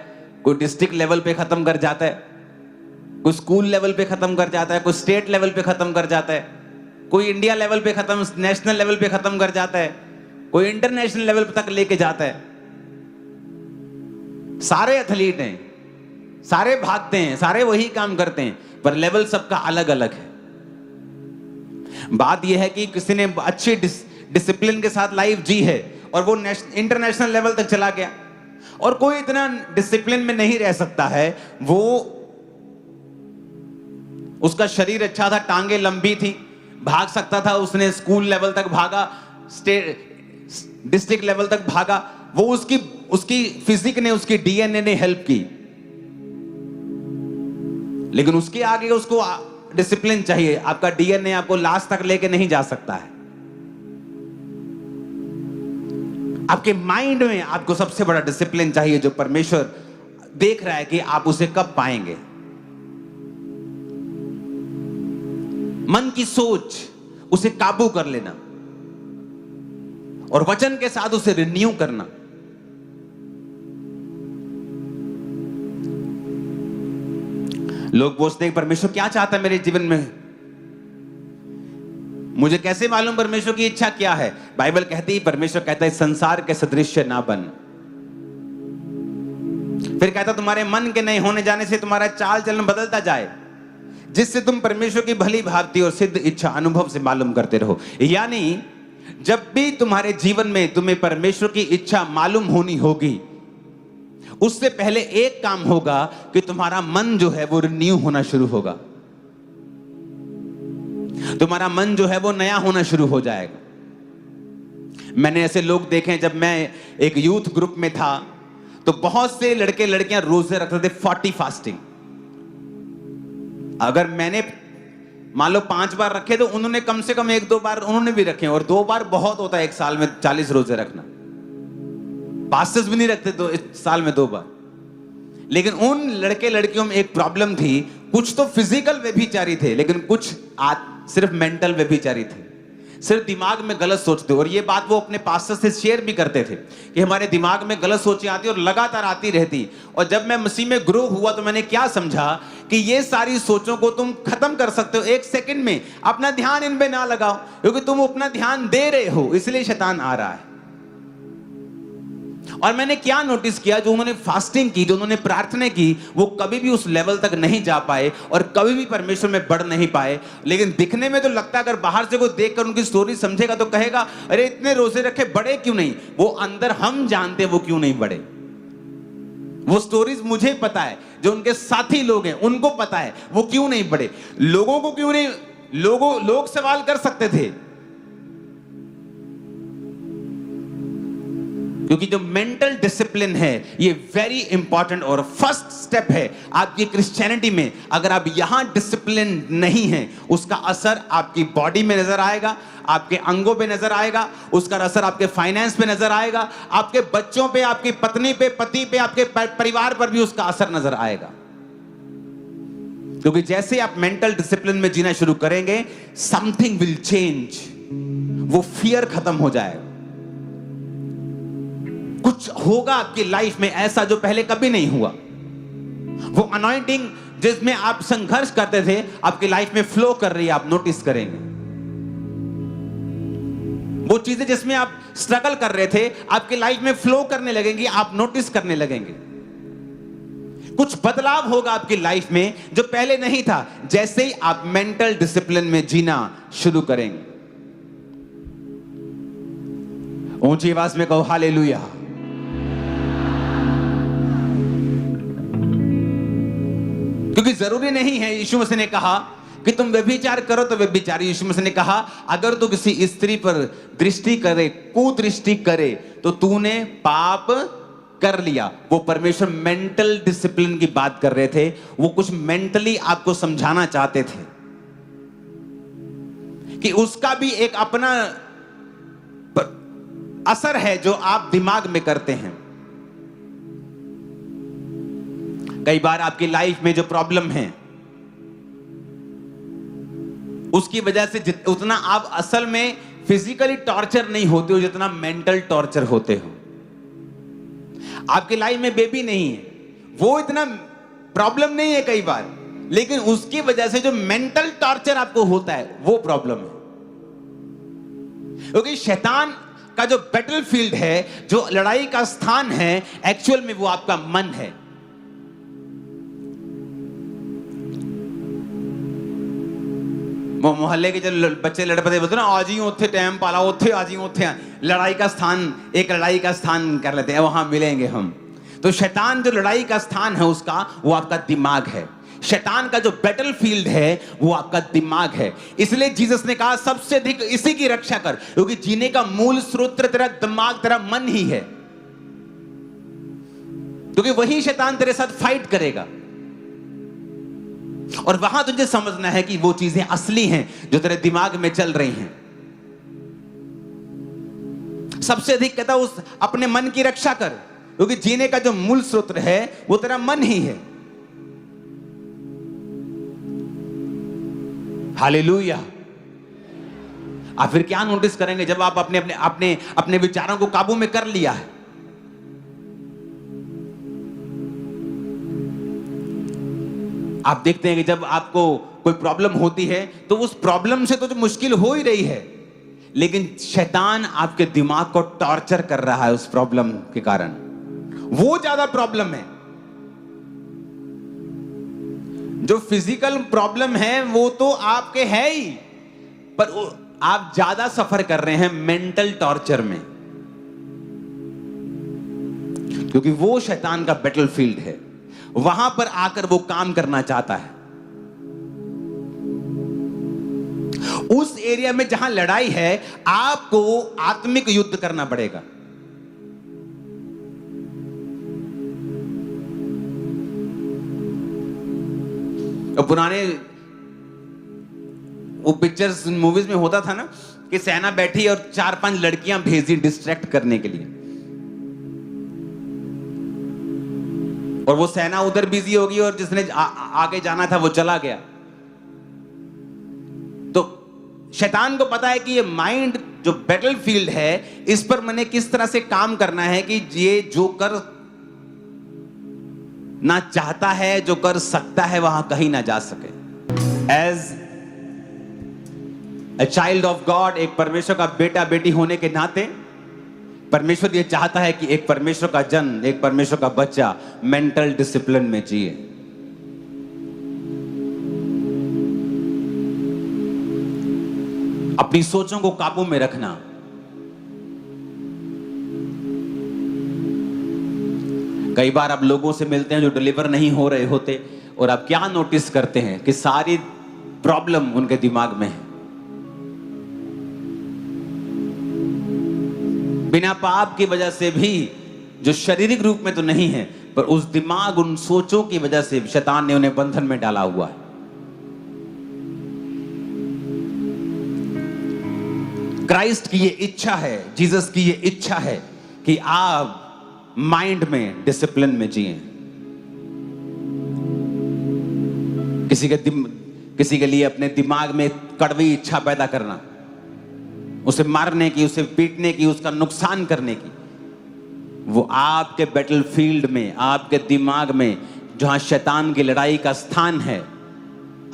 कोई डिस्ट्रिक्ट लेवल पे खत्म कर जाता है, कोई स्कूल लेवल पे खत्म कर जाता है, कोई स्टेट लेवल पे खत्म कर जाता है, कोई इंडिया लेवल पे खत्म, नेशनल लेवल पे खत्म कर जाता है, कोई इंटरनेशनल लेवल तक लेके जाता है। सारे एथलीट हैं, सारे भागते हैं, सारे वही काम करते हैं, पर लेवल सबका अलग अलग है। बात यह है कि किसी ने अच्छी डिसिप्लिन के साथ लाइफ जी है और वो इंटरनेशनल लेवल तक चला गया, और कोई इतना डिसिप्लिन में नहीं रह सकता है। वो उसका शरीर अच्छा था, टांगे लंबी थी, भाग सकता था, उसने स्कूल लेवल तक भागा, स्टेट डिस्ट्रिक्ट लेवल तक भागा, वो उसकी फिजिक ने, उसकी डीएनए ने हेल्प की। लेकिन उसके आगे उसको डिसिप्लिन चाहिए। आपका डीएनए आपको लास्ट तक लेके नहीं जा सकता है। आपके माइंड में आपको सबसे बड़ा डिसिप्लिन चाहिए, जो परमेश्वर देख रहा है कि आप उसे कब पाएंगे। मन की सोच, उसे काबू कर लेना और वचन के साथ उसे रिन्यू करना। लोग पूछते हैं परमेश्वर क्या चाहता है मेरे जीवन में, मुझे कैसे मालूम परमेश्वर की इच्छा क्या है? बाइबल कहती है, परमेश्वर कहता है संसार के सदृश्य ना बन। फिर कहता तुम्हारे मन के नहीं होने जाने से तुम्हारा चाल चलन बदलता जाए, जिससे तुम परमेश्वर की भली भांति और सिद्ध इच्छा अनुभव से मालूम करते रहो। यानी जब भी तुम्हारे जीवन में तुम्हें परमेश्वर की इच्छा मालूम होनी होगी, उससे पहले एक काम होगा कि तुम्हारा मन जो है वो रिन्यू होना शुरू होगा, तुम्हारा मन जो है वो नया होना शुरू हो जाएगा। मैंने ऐसे लोग देखे हैं, जब मैं एक यूथ ग्रुप में था तो बहुत से लड़के लड़कियां रोजे रखते थे 40 फास्टिंग। अगर मैंने मान लो 5 बार रखे तो उन्होंने कम से कम 1-2 बार उन्होंने भी रखे, और 2 बार बहुत होता है एक साल में 40 रोजे रखना। पास्टर्स भी नहीं रखते तो इस साल में 2 बार। लेकिन उन लड़के लड़कियों में एक प्रॉब्लम थी, कुछ तो फिजिकल व्यभिचारी थे लेकिन कुछ सिर्फ मेंटल व्यभिचारी थे, सिर्फ दिमाग में गलत सोचते। और ये बात वो अपने पास्टर से शेयर भी करते थे कि हमारे दिमाग में गलत सोचें आती और लगातार आती रहती। और जब मैं मसीह में ग्रो हुआ तो मैंने क्या समझा कि ये सारी सोचों को तुम खत्म कर सकते हो 1 सेकंड में। अपना ध्यान इन पे ना लगाओ, क्योंकि तुम अपना ध्यान दे रहे हो, इसलिए शैतान आ रहा है। और मैंने क्या नोटिस किया, जो उन्होंने फास्टिंग की, जो उन्होंने प्रार्थना की, वो कभी भी उस लेवल तक नहीं जा पाए और कभी भी परमेश्वर में बढ़ नहीं पाए। लेकिन दिखने में तो लगता है, अगर बाहर से कोई देखकर उनकी स्टोरी समझेगा तो कहेगा अरे इतने रोजे रखे, बड़े क्यों नहीं। वो अंदर हम जानते वो क्यों नहीं बढ़े। वो स्टोरीज मुझे पता है, जो उनके साथी लोग हैं उनको पता है वो क्यों नहीं बढ़े। लोगों को क्यों नहीं, लोग सवाल कर सकते थे, क्योंकि जो मेंटल डिसिप्लिन है ये वेरी इंपॉर्टेंट और फर्स्ट स्टेप है आपकी क्रिश्चियनिटी में। अगर आप यहां डिसिप्लिन नहीं हैं, उसका असर आपकी बॉडी में नजर आएगा, आपके अंगों पे नजर आएगा, उसका असर आपके फाइनेंस पे नजर आएगा, आपके बच्चों पे, आपकी पत्नी पे, पति पे, आपके परिवार पर भी उसका असर नजर आएगा। क्योंकि जैसे आप मेंटल डिसिप्लिन में जीना शुरू करेंगे, समथिंग विल चेंज। वो फियर खत्म हो जाएगा, कुछ होगा आपकी लाइफ में ऐसा जो पहले कभी नहीं हुआ। वो अनॉइंटिंग जिसमें आप संघर्ष करते थे आपकी लाइफ में फ्लो कर रही है, आप नोटिस करेंगे। वो चीजें जिसमें आप स्ट्रगल कर रहे थे आपकी लाइफ में फ्लो करने लगेंगी, आप नोटिस करने लगेंगे। कुछ बदलाव होगा आपकी लाइफ में जो पहले नहीं था, जैसे ही आप मेंटल डिसिप्लिन में जीना शुरू करेंगे। ऊंची आवाज में कहो हालेलुया। क्योंकि जरूरी नहीं है, यीशु मसीह ने कहा कि तुम व्यभिचार करो तो व्यभिचारी। यीशु मसीह ने कहा अगर तू किसी स्त्री पर दृष्टि करे, कुदृष्टि करे, तो तूने पाप कर लिया। वो परमेश्वर मेंटल डिसिप्लिन की बात कर रहे थे, वो कुछ मेंटली आपको समझाना चाहते थे कि उसका भी एक अपना असर है जो आप दिमाग में करते हैं। कई बार आपकी लाइफ में जो प्रॉब्लम है उसकी वजह से उतना आप असल में फिजिकली टॉर्चर नहीं होते हो जितना मेंटल टॉर्चर होते हो। आपकी लाइफ में बेबी नहीं है, वो इतना प्रॉब्लम नहीं है कई बार, लेकिन उसकी वजह से जो मेंटल टॉर्चर आपको होता है वो प्रॉब्लम है। क्योंकि शैतान का जो बैटलफील्ड है, जो लड़ाई का स्थान है, एक्चुअल में वो आपका मन है। वो मोहल्ले के जो बच्चे लड़ पड़े बोलते ना, आज ही उठे टाइम पाला, उठे आज ही उठे, लड़ाई का स्थान, एक लड़ाई का स्थान कर लेते हैं, वहां मिलेंगे हम। तो शैतान जो लड़ाई का स्थान है उसका, वो आपका दिमाग है। शैतान का जो बैटलफील्ड है वो आपका दिमाग है। इसलिए जीसस ने कहा सबसे अधिक इसी की रक्षा कर, क्योंकि जीने का मूल स्रोत तेरा दिमाग, तेरा मन ही है। क्योंकि वही शैतान तेरे साथ फाइट करेगा। और वहां तुझे समझना है कि वो चीजें असली हैं जो तेरे दिमाग में चल रही हैं। सबसे अधिक कहता उस अपने मन की रक्षा कर, क्योंकि जीने का जो मूल स्रोत है वो तेरा मन ही है। हालेलुया। आप फिर क्या नोटिस करेंगे जब आप अपने अपने अपने अपने विचारों को काबू में कर लिया है। आप देखते हैं कि जब आपको कोई प्रॉब्लम होती है तो उस प्रॉब्लम से तो जो मुश्किल हो ही रही है, लेकिन शैतान आपके दिमाग को टॉर्चर कर रहा है उस प्रॉब्लम के कारण। वो ज्यादा प्रॉब्लम है। जो फिजिकल प्रॉब्लम है वो तो आपके है ही, पर आप ज्यादा सफर कर रहे हैं मेंटल टॉर्चर में, क्योंकि वो शैतान का बैटलफील्ड है, वहां पर आकर वो काम करना चाहता है। उस एरिया में जहां लड़ाई है, आपको आत्मिक युद्ध करना पड़ेगा। पुराने वो पिक्चर्स मूवीज में होता था ना कि सेना बैठी और 4-5 लड़कियां भेजी डिस्ट्रैक्ट करने के लिए, और वो सेना उधर बिजी होगी और जिसने आगे जाना था वो चला गया। तो शैतान को पता है कि ये माइंड जो बैटलफील्ड है, इस पर मैंने किस तरह से काम करना है कि ये जो कर ना चाहता है, जो कर सकता है, वहां कहीं ना जा सके। As a child of God, एक परमेश्वर का बेटा बेटी होने के नाते परमेश्वर ये चाहता है कि एक परमेश्वर का जन, एक परमेश्वर का बच्चा मेंटल डिसिप्लिन में जिए। अपनी सोचों को काबू में रखना। कई बार आप लोगों से मिलते हैं जो डिलीवर नहीं हो रहे होते, और आप क्या नोटिस करते हैं कि सारी प्रॉब्लम उनके दिमाग में है। बिना पाप की वजह से भी, जो शारीरिक रूप में तो नहीं है, पर उस दिमाग, उन सोचों की वजह से शैतान ने उन्हें बंधन में डाला हुआ है। क्राइस्ट की ये इच्छा है, जीसस की ये इच्छा है कि आप माइंड में डिसिप्लिन में जिए। किसी के लिए अपने दिमाग में कड़वी इच्छा पैदा करना, उसे मारने की, उसे पीटने की, उसका नुकसान करने की, वो आपके बैटलफील्ड में, आपके दिमाग में जहां शैतान की लड़ाई का स्थान है,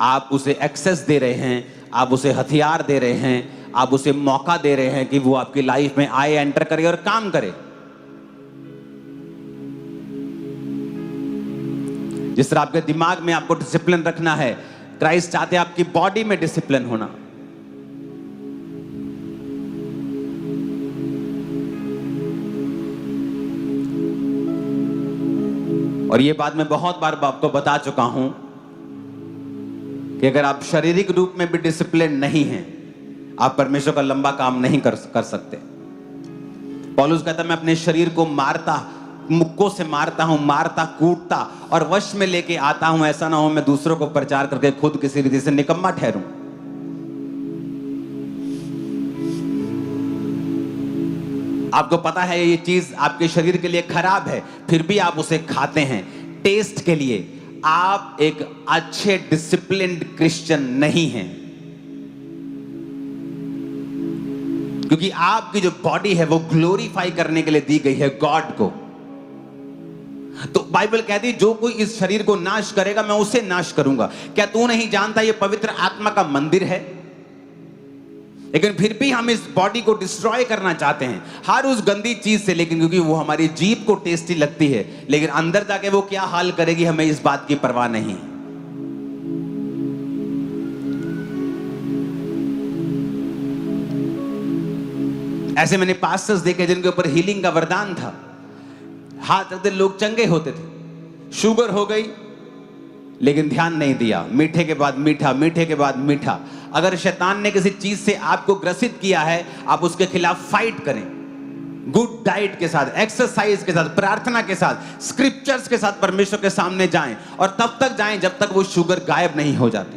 आप उसे एक्सेस दे रहे हैं, आप उसे हथियार दे रहे हैं, आप उसे मौका दे रहे हैं कि वो आपकी लाइफ में आए, एंटर करे और काम करे। जिस तरह आपके दिमाग में आपको डिसिप्लिन रखना है, क्राइस्ट चाहते हैं आपकी बॉडी में डिसिप्लिन होना। और ये बात मैं बहुत बार आपको बता चुका हूं कि अगर आप शारीरिक रूप में भी डिसिप्लिन नहीं हैं, आप परमेश्वर का लंबा काम नहीं कर सकते। पौलुस कहता मैं अपने शरीर को मारता, मुक्कों से मारता हूं, मारता कूटता और वश में लेके आता हूं, ऐसा ना हो मैं दूसरों को प्रचार करके खुद किसी रीति से निकम्मा ठहरूं। आपको पता है ये चीज आपके शरीर के लिए खराब है, फिर भी आप उसे खाते हैं टेस्ट के लिए। आप एक अच्छे डिसिप्लिन्ड क्रिश्चियन नहीं हैं, क्योंकि आपकी जो बॉडी है वो ग्लोरीफाई करने के लिए दी गई है गॉड को। तो बाइबल कहती जो कोई इस शरीर को नाश करेगा मैं उसे नाश करूंगा। क्या तू नहीं जानता ये पवित्र आत्मा का मंदिर है? लेकिन फिर भी हम इस बॉडी को डिस्ट्रॉय करना चाहते हैं हर उस गंदी चीज से, लेकिन क्योंकि वो हमारी जीभ को टेस्टी लगती है, लेकिन अंदर जाके वो क्या हाल करेगी हमें इस बात की परवाह नहीं। ऐसे मैंने पास्टर्स देखे जिनके ऊपर हीलिंग का वरदान था, हाथ रखते लोग चंगे होते थे। शुगर हो गई लेकिन ध्यान नहीं दिया, मीठे के बाद मीठा, मीठे के बाद मीठा। अगर शैतान ने किसी चीज से आपको ग्रसित किया है, आप उसके खिलाफ फाइट करें, गुड डाइट के साथ, एक्सरसाइज के साथ, प्रार्थना के साथ, स्क्रिप्चर्स के साथ परमेश्वर के सामने जाएं, और तब तक जाएं जब तक वो शुगर गायब नहीं हो जाती।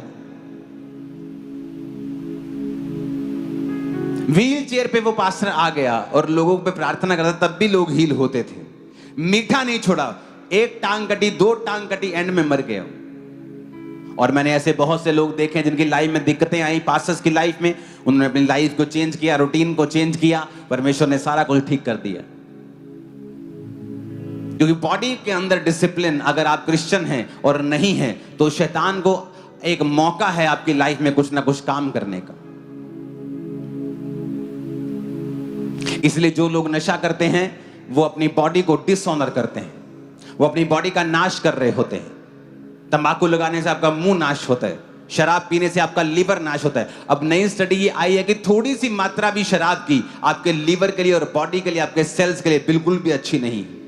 व्हील चेयर पे वो पास्टर आ गया और लोगों पे प्रार्थना करता, तब भी लोग हील होते थे। मीठा नहीं छोड़ा, एक टांग कटी, दो टांग कटी, एंड में मर गए। और मैंने ऐसे बहुत से लोग देखे जिनकी लाइफ में दिक्कतें आई, पास्टर्स की लाइफ में, उन्होंने अपनी लाइफ को चेंज किया, रूटीन को चेंज किया, परमेश्वर ने सारा कुछ ठीक कर दिया। क्योंकि बॉडी के अंदर डिसिप्लिन अगर आप क्रिश्चियन हैं और नहीं हैं, तो शैतान को एक मौका है आपकी लाइफ में कुछ ना कुछ काम करने का। इसलिए जो लोग नशा करते हैं वो अपनी बॉडी को डिसऑनर करते हैं, वो अपनी बॉडी का नाश कर रहे होते हैं। तंबाकू लगाने से आपका मुंह नाश होता है, शराब पीने से आपका लीवर नाश होता है। अब नई स्टडी ये आई है कि थोड़ी सी मात्रा भी शराब की आपके लीवर के लिए और बॉडी के लिए, आपके सेल्स के लिए बिल्कुल भी अच्छी नहीं है।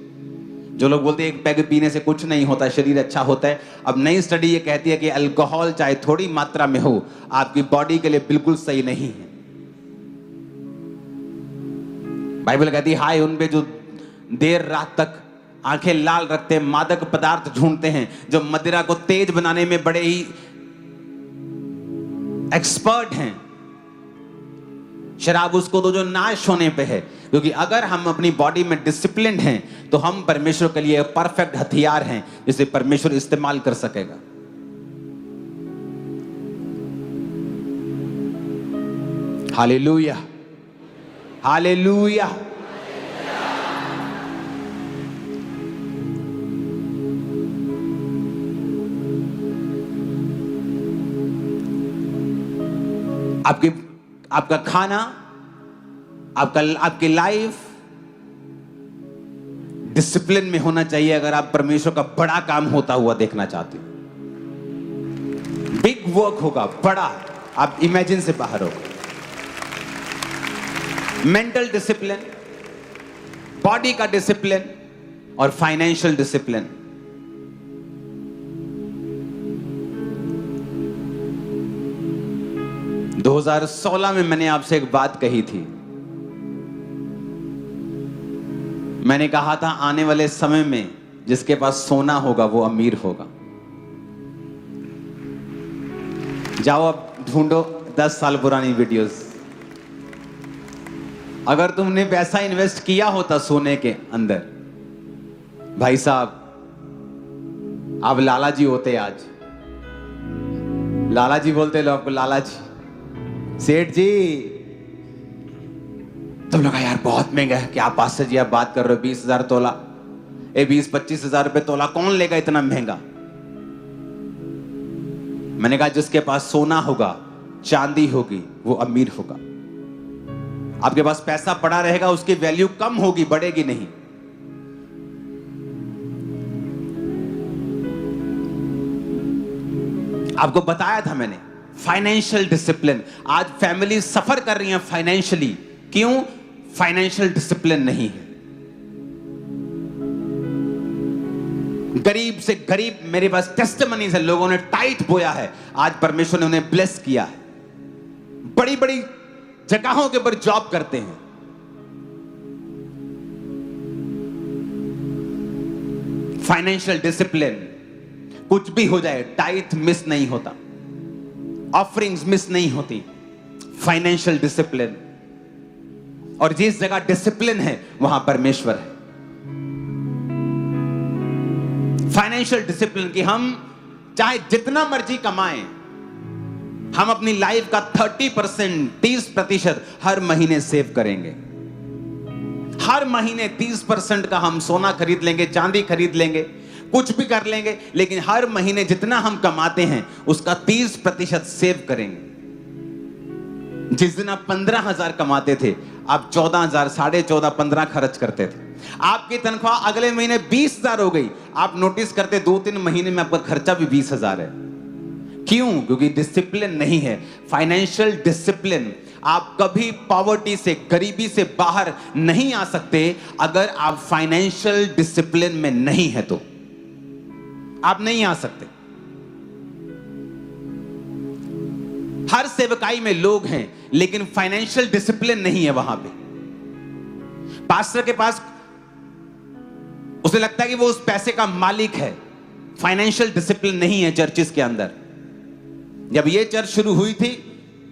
जो लोग बोलते हैं एक पैग पीने से कुछ नहीं होता, शरीर अच्छा होता है, अब नई स्टडी ये कहती है कि अल्कोहल चाहे थोड़ी मात्रा में हो, आपकी बॉडी के लिए बिल्कुल सही नहीं है। बाइबल कहती है हाय उन पे जो देर रात तक आंखें लाल रखते हैं, मादक पदार्थ ढूंढते हैं, जो मदिरा को तेज बनाने में बड़े ही एक्सपर्ट हैं। शराब उसको तो जो नाश होने पे है, क्योंकि अगर हम अपनी बॉडी में डिसिप्लिन हैं तो हम परमेश्वर के लिए परफेक्ट हथियार हैं जिसे परमेश्वर इस्तेमाल कर सकेगा। Hallelujah, hallelujah. आपका खाना, आपकी लाइफ डिसिप्लिन में होना चाहिए अगर आप परमेश्वर का बड़ा काम होता हुआ देखना चाहते हो। बिग वर्क होगा, बड़ा, आप इमेजिन से बाहर हो। मेंटल डिसिप्लिन, बॉडी का डिसिप्लिन और फाइनेंशियल डिसिप्लिन। दो 2016 में मैंने आपसे एक बात कही थी। मैंने कहा था आने वाले समय में जिसके पास सोना होगा वो अमीर होगा। जाओ अब ढूंढो 10 साल पुरानी वीडियोस। अगर तुमने पैसा इन्वेस्ट किया होता सोने के अंदर, भाई साहब आप लाला जी होते। आज लाला जी बोलते लोग आपको, लाला जी, सेठ जी। तुम लोग यार बहुत महंगा है, क्या पास्टर जी आप बात कर रहे हो, 20,000 तोला, 20-25 हजार रुपए तोला, कौन लेगा इतना महंगा। मैंने कहा जिसके पास सोना होगा, चांदी होगी, वो अमीर होगा। आपके पास पैसा पड़ा रहेगा, उसकी वैल्यू कम होगी, बढ़ेगी नहीं। आपको बताया था मैंने, फाइनेंशियल डिसिप्लिन। आज फैमिली सफर कर रही है फाइनेंशियली, क्यों? फाइनेंशियल डिसिप्लिन नहीं है। गरीब से गरीब, मेरे पास टेस्टिमनीज है, लोगों ने टाइट बोया है, आज परमेश्वर ने उन्हें ब्लेस किया है, बड़ी बड़ी जगहों के ऊपर जॉब करते हैं। फाइनेंशियल डिसिप्लिन, कुछ भी हो जाए टाइट मिस नहीं होता, ऑफरिंग्स मिस नहीं होती। फाइनेंशियल डिसिप्लिन, और जिस जगह डिसिप्लिन है वहां परमेश्वर है। फाइनेंशियल डिसिप्लिन कि हम चाहे जितना मर्जी कमाएं, हम अपनी लाइफ का 30%, 30% हर महीने सेव करेंगे। हर महीने 30% का हम सोना खरीद लेंगे, चांदी खरीद लेंगे, कुछ भी कर लेंगे, लेकिन हर महीने जितना हम कमाते हैं उसका 30% सेव करेंगे। जिस दिन आप 15,000 कमाते थे, आप 14,000, 14.5, 15 खर्च करते थे। आपकी तनख्वाह अगले महीने 20,000 हो गई, आप नोटिस करते 2-3 महीने में आपका खर्चा भी 20,000 है। क्यों? क्योंकि डिसिप्लिन नहीं है। फाइनेंशियल डिसिप्लिन, आप कभी पॉवर्टी से, गरीबी से बाहर नहीं आ सकते अगर आप फाइनेंशियल डिसिप्लिन में नहीं है, तो आप नहीं आ सकते। हर सेवकाई में लोग हैं लेकिन फाइनेंशियल डिसिप्लिन नहीं है वहां पे। पास्टर के पास, उसे लगता है कि वो उस पैसे का मालिक है, फाइनेंशियल डिसिप्लिन नहीं है चर्चिस के अंदर। जब ये चर्च शुरू हुई थी,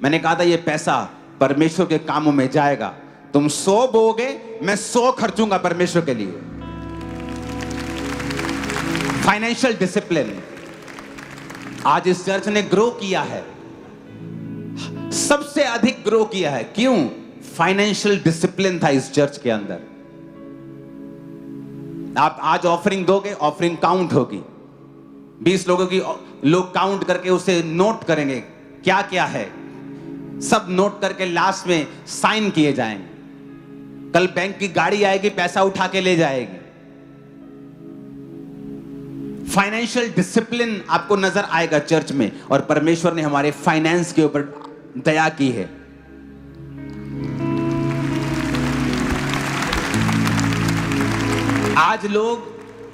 मैंने कहा था ये पैसा परमेश्वर के कामों में जाएगा, तुम 100 बोगे, मैं 100 खर्चूंगा परमेश्वर के लिए। Financial discipline. आज इस चर्च ने ग्रो किया है, सबसे अधिक ग्रो किया है। क्यों? फाइनेंशियल डिसिप्लिन था इस चर्च के अंदर। आप आज ऑफरिंग दोगे, ऑफरिंग काउंट होगी, 20 लोगों की लोग काउंट करके उसे नोट करेंगे क्या क्या है, सब नोट करके लास्ट में साइन किए जाएंगे। कल बैंक की गाड़ी आएगी, पैसा उठा के ले जाएगी। फाइनेंशियल डिसिप्लिन आपको नजर आएगा चर्च में, और परमेश्वर ने हमारे फाइनेंस के ऊपर दया की है। आज लोग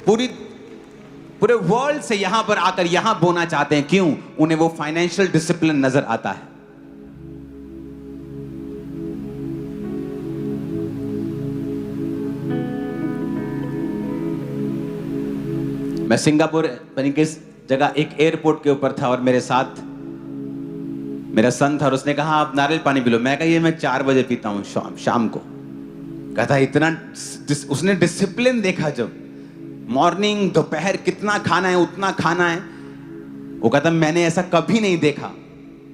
पूरे वर्ल्ड से यहां पर आकर यहां बोना चाहते हैं। क्यों? उन्हें वो फाइनेंशियल डिसिप्लिन नजर आता है। मैं सिंगापुर यानी किस जगह एक एयरपोर्ट के ऊपर था और मेरे साथ मेरा सन था और उसने कहा आप नारियल पानी पी लो। मैं कहा ये मैं 4 बजे पीता हूँ शाम को। कहता इतना उसने डिसिप्लिन देखा, जब मॉर्निंग दोपहर कितना खाना है उतना खाना है। वो कहता मैंने ऐसा कभी नहीं देखा।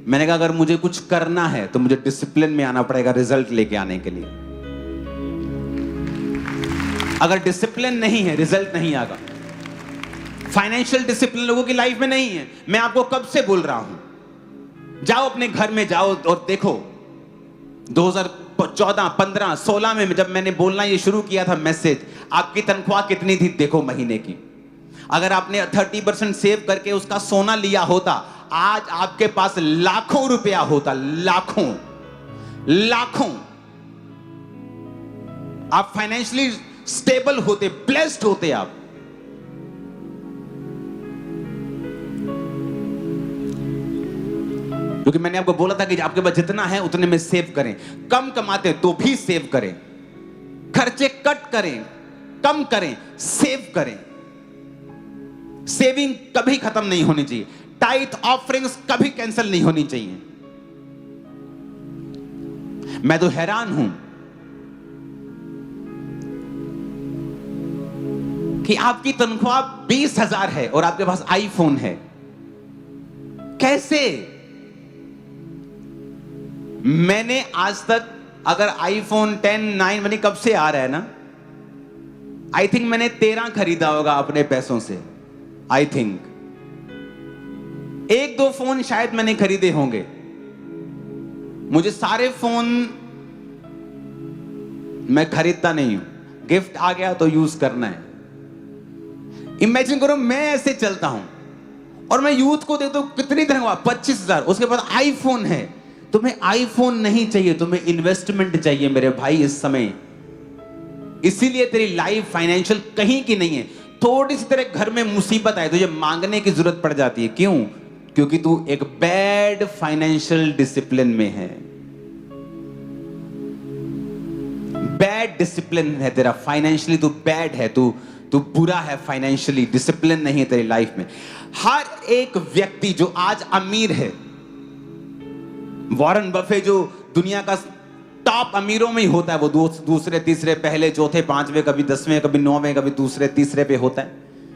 मैंने कहा अगर मुझे कुछ करना है तो मुझे डिसिप्लिन में आना पड़ेगा रिजल्ट लेके आने के लिए। अगर डिसिप्लिन नहीं है रिजल्ट नहीं आएगा। फाइनेंशियल डिसिप्लिन लोगों की लाइफ में नहीं है। मैं आपको कब से बोल रहा हूं, जाओ अपने घर में जाओ और देखो 2014, 15, 16 में जब मैंने बोलना ये शुरू किया था मैसेज, आपकी तनख्वाह कितनी थी देखो महीने की। अगर आपने 30% सेव करके उसका सोना लिया होता, आज आपके पास लाखों रुपया होता। लाखों लाखों आप फाइनेंशियली स्टेबल होते, ब्लेस्ड होते आप। क्योंकि मैंने आपको बोला था कि आपके पास जितना है उतने में सेव करें। कम कमाते तो भी सेव करें, खर्चे कट करें, कम करें, सेव करें। सेविंग कभी खत्म नहीं होनी चाहिए। टाइथ ऑफरिंग्स कभी कैंसिल नहीं होनी चाहिए। मैं तो हैरान हूं कि आपकी तनख्वाह 20,000 है और आपके पास आईफोन है। कैसे? मैंने आज तक अगर आईफोन 10, 9 मैंने कब से आ रहा है ना, आई थिंक मैंने 13 खरीदा होगा अपने पैसों से। आई थिंक 1-2 फोन शायद मैंने खरीदे होंगे। मुझे सारे फोन मैं खरीदता नहीं हूं, गिफ्ट आ गया तो यूज करना है। इमेजिन करो मैं ऐसे चलता हूं और मैं यूथ को देता हूं कितनी तनख्वाह 25,000, उसके बाद आईफोन है। तुम्हें आईफोन नहीं चाहिए, तुम्हें इन्वेस्टमेंट चाहिए मेरे भाई इस समय। इसीलिए तेरी लाइफ फाइनेंशियल कहीं की नहीं है। थोड़ी सी तेरे घर में मुसीबत आए तुझे मांगने की जरूरत पड़ जाती है। क्यों? क्योंकि तू एक बैड फाइनेंशियल डिसिप्लिन में है। बैड डिसिप्लिन है तेरा, फाइनेंशियली तू बैड है, तू बुरा है फाइनेंशियली। डिसिप्लिन नहीं है तेरी लाइफ में। हर एक व्यक्ति जो आज अमीर है, वॉरेन बफे जो दुनिया का टॉप अमीरों में ही होता है, वो दूसरे तीसरे पहले चौथे पांचवे, कभी 10वें, कभी 9वें, कभी दूसरे तीसरे पे होता है,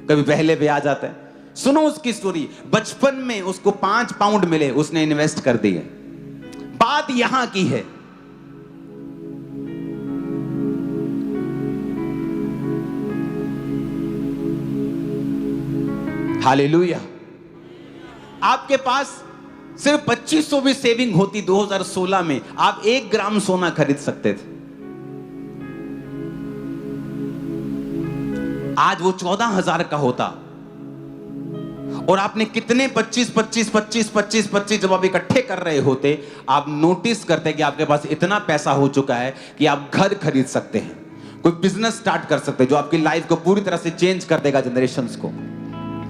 कभी पहले पे आ जाता है। सुनो उसकी स्टोरी। बचपन में उसको 5 पाउंड मिले, उसने इन्वेस्ट कर दिए। बात यहां की है, हालेलुया। आपके पास सिर्फ 2500 भी सेविंग होती 2016 में, आप 1 ग्राम सोना खरीद सकते थे। आज वो 14,000 का होता। और आपने कितने 25 जब आप इकट्ठे कर रहे होते, आप नोटिस करते कि आपके पास इतना पैसा हो चुका है कि आप घर खरीद सकते हैं, कोई बिजनेस स्टार्ट कर सकते हैं जो आपकी लाइफ को पूरी तरह से चेंज कर देगा, जनरेशंस को।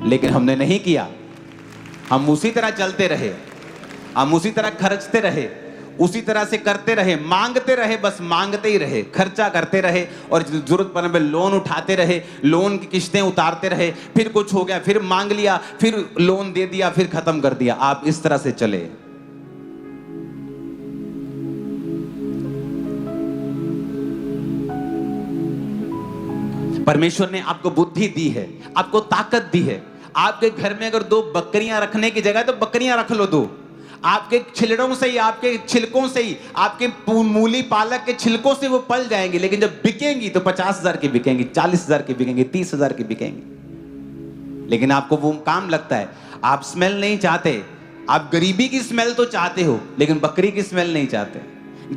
लेकिन हमने नहीं किया। हम उसी तरह चलते रहे, हम उसी तरह खर्चते रहे, उसी तरह से करते रहे, मांगते रहे, बस मांगते ही रहे, खर्चा करते रहे और जरूरत पड़ने पे लोन उठाते रहे, लोन की किस्तें उतारते रहे। फिर कुछ हो गया, फिर मांग लिया, फिर लोन दे दिया, फिर खत्म कर दिया। आप इस तरह से चले। परमेश्वर ने आपको बुद्धि दी है, आपको ताकत दी है। आपके घर में अगर 2 बकरियां रखने की जगह तो बकरियां रख लो 2। आपके छिलड़ों से ही, आपके छिलकों से ही, आपके मूली पालक के छिलकों से वो पल जाएंगी। लेकिन जब बिकेंगी तो 50,000 की बिकेंगी, 40,000 की बिकेंगी, 30,000 की बिकेंगी। लेकिन आपको वो काम लगता है, आप स्मेल नहीं चाहते। आप गरीबी की स्मेल तो चाहते हो, लेकिन बकरी की स्मेल नहीं चाहते।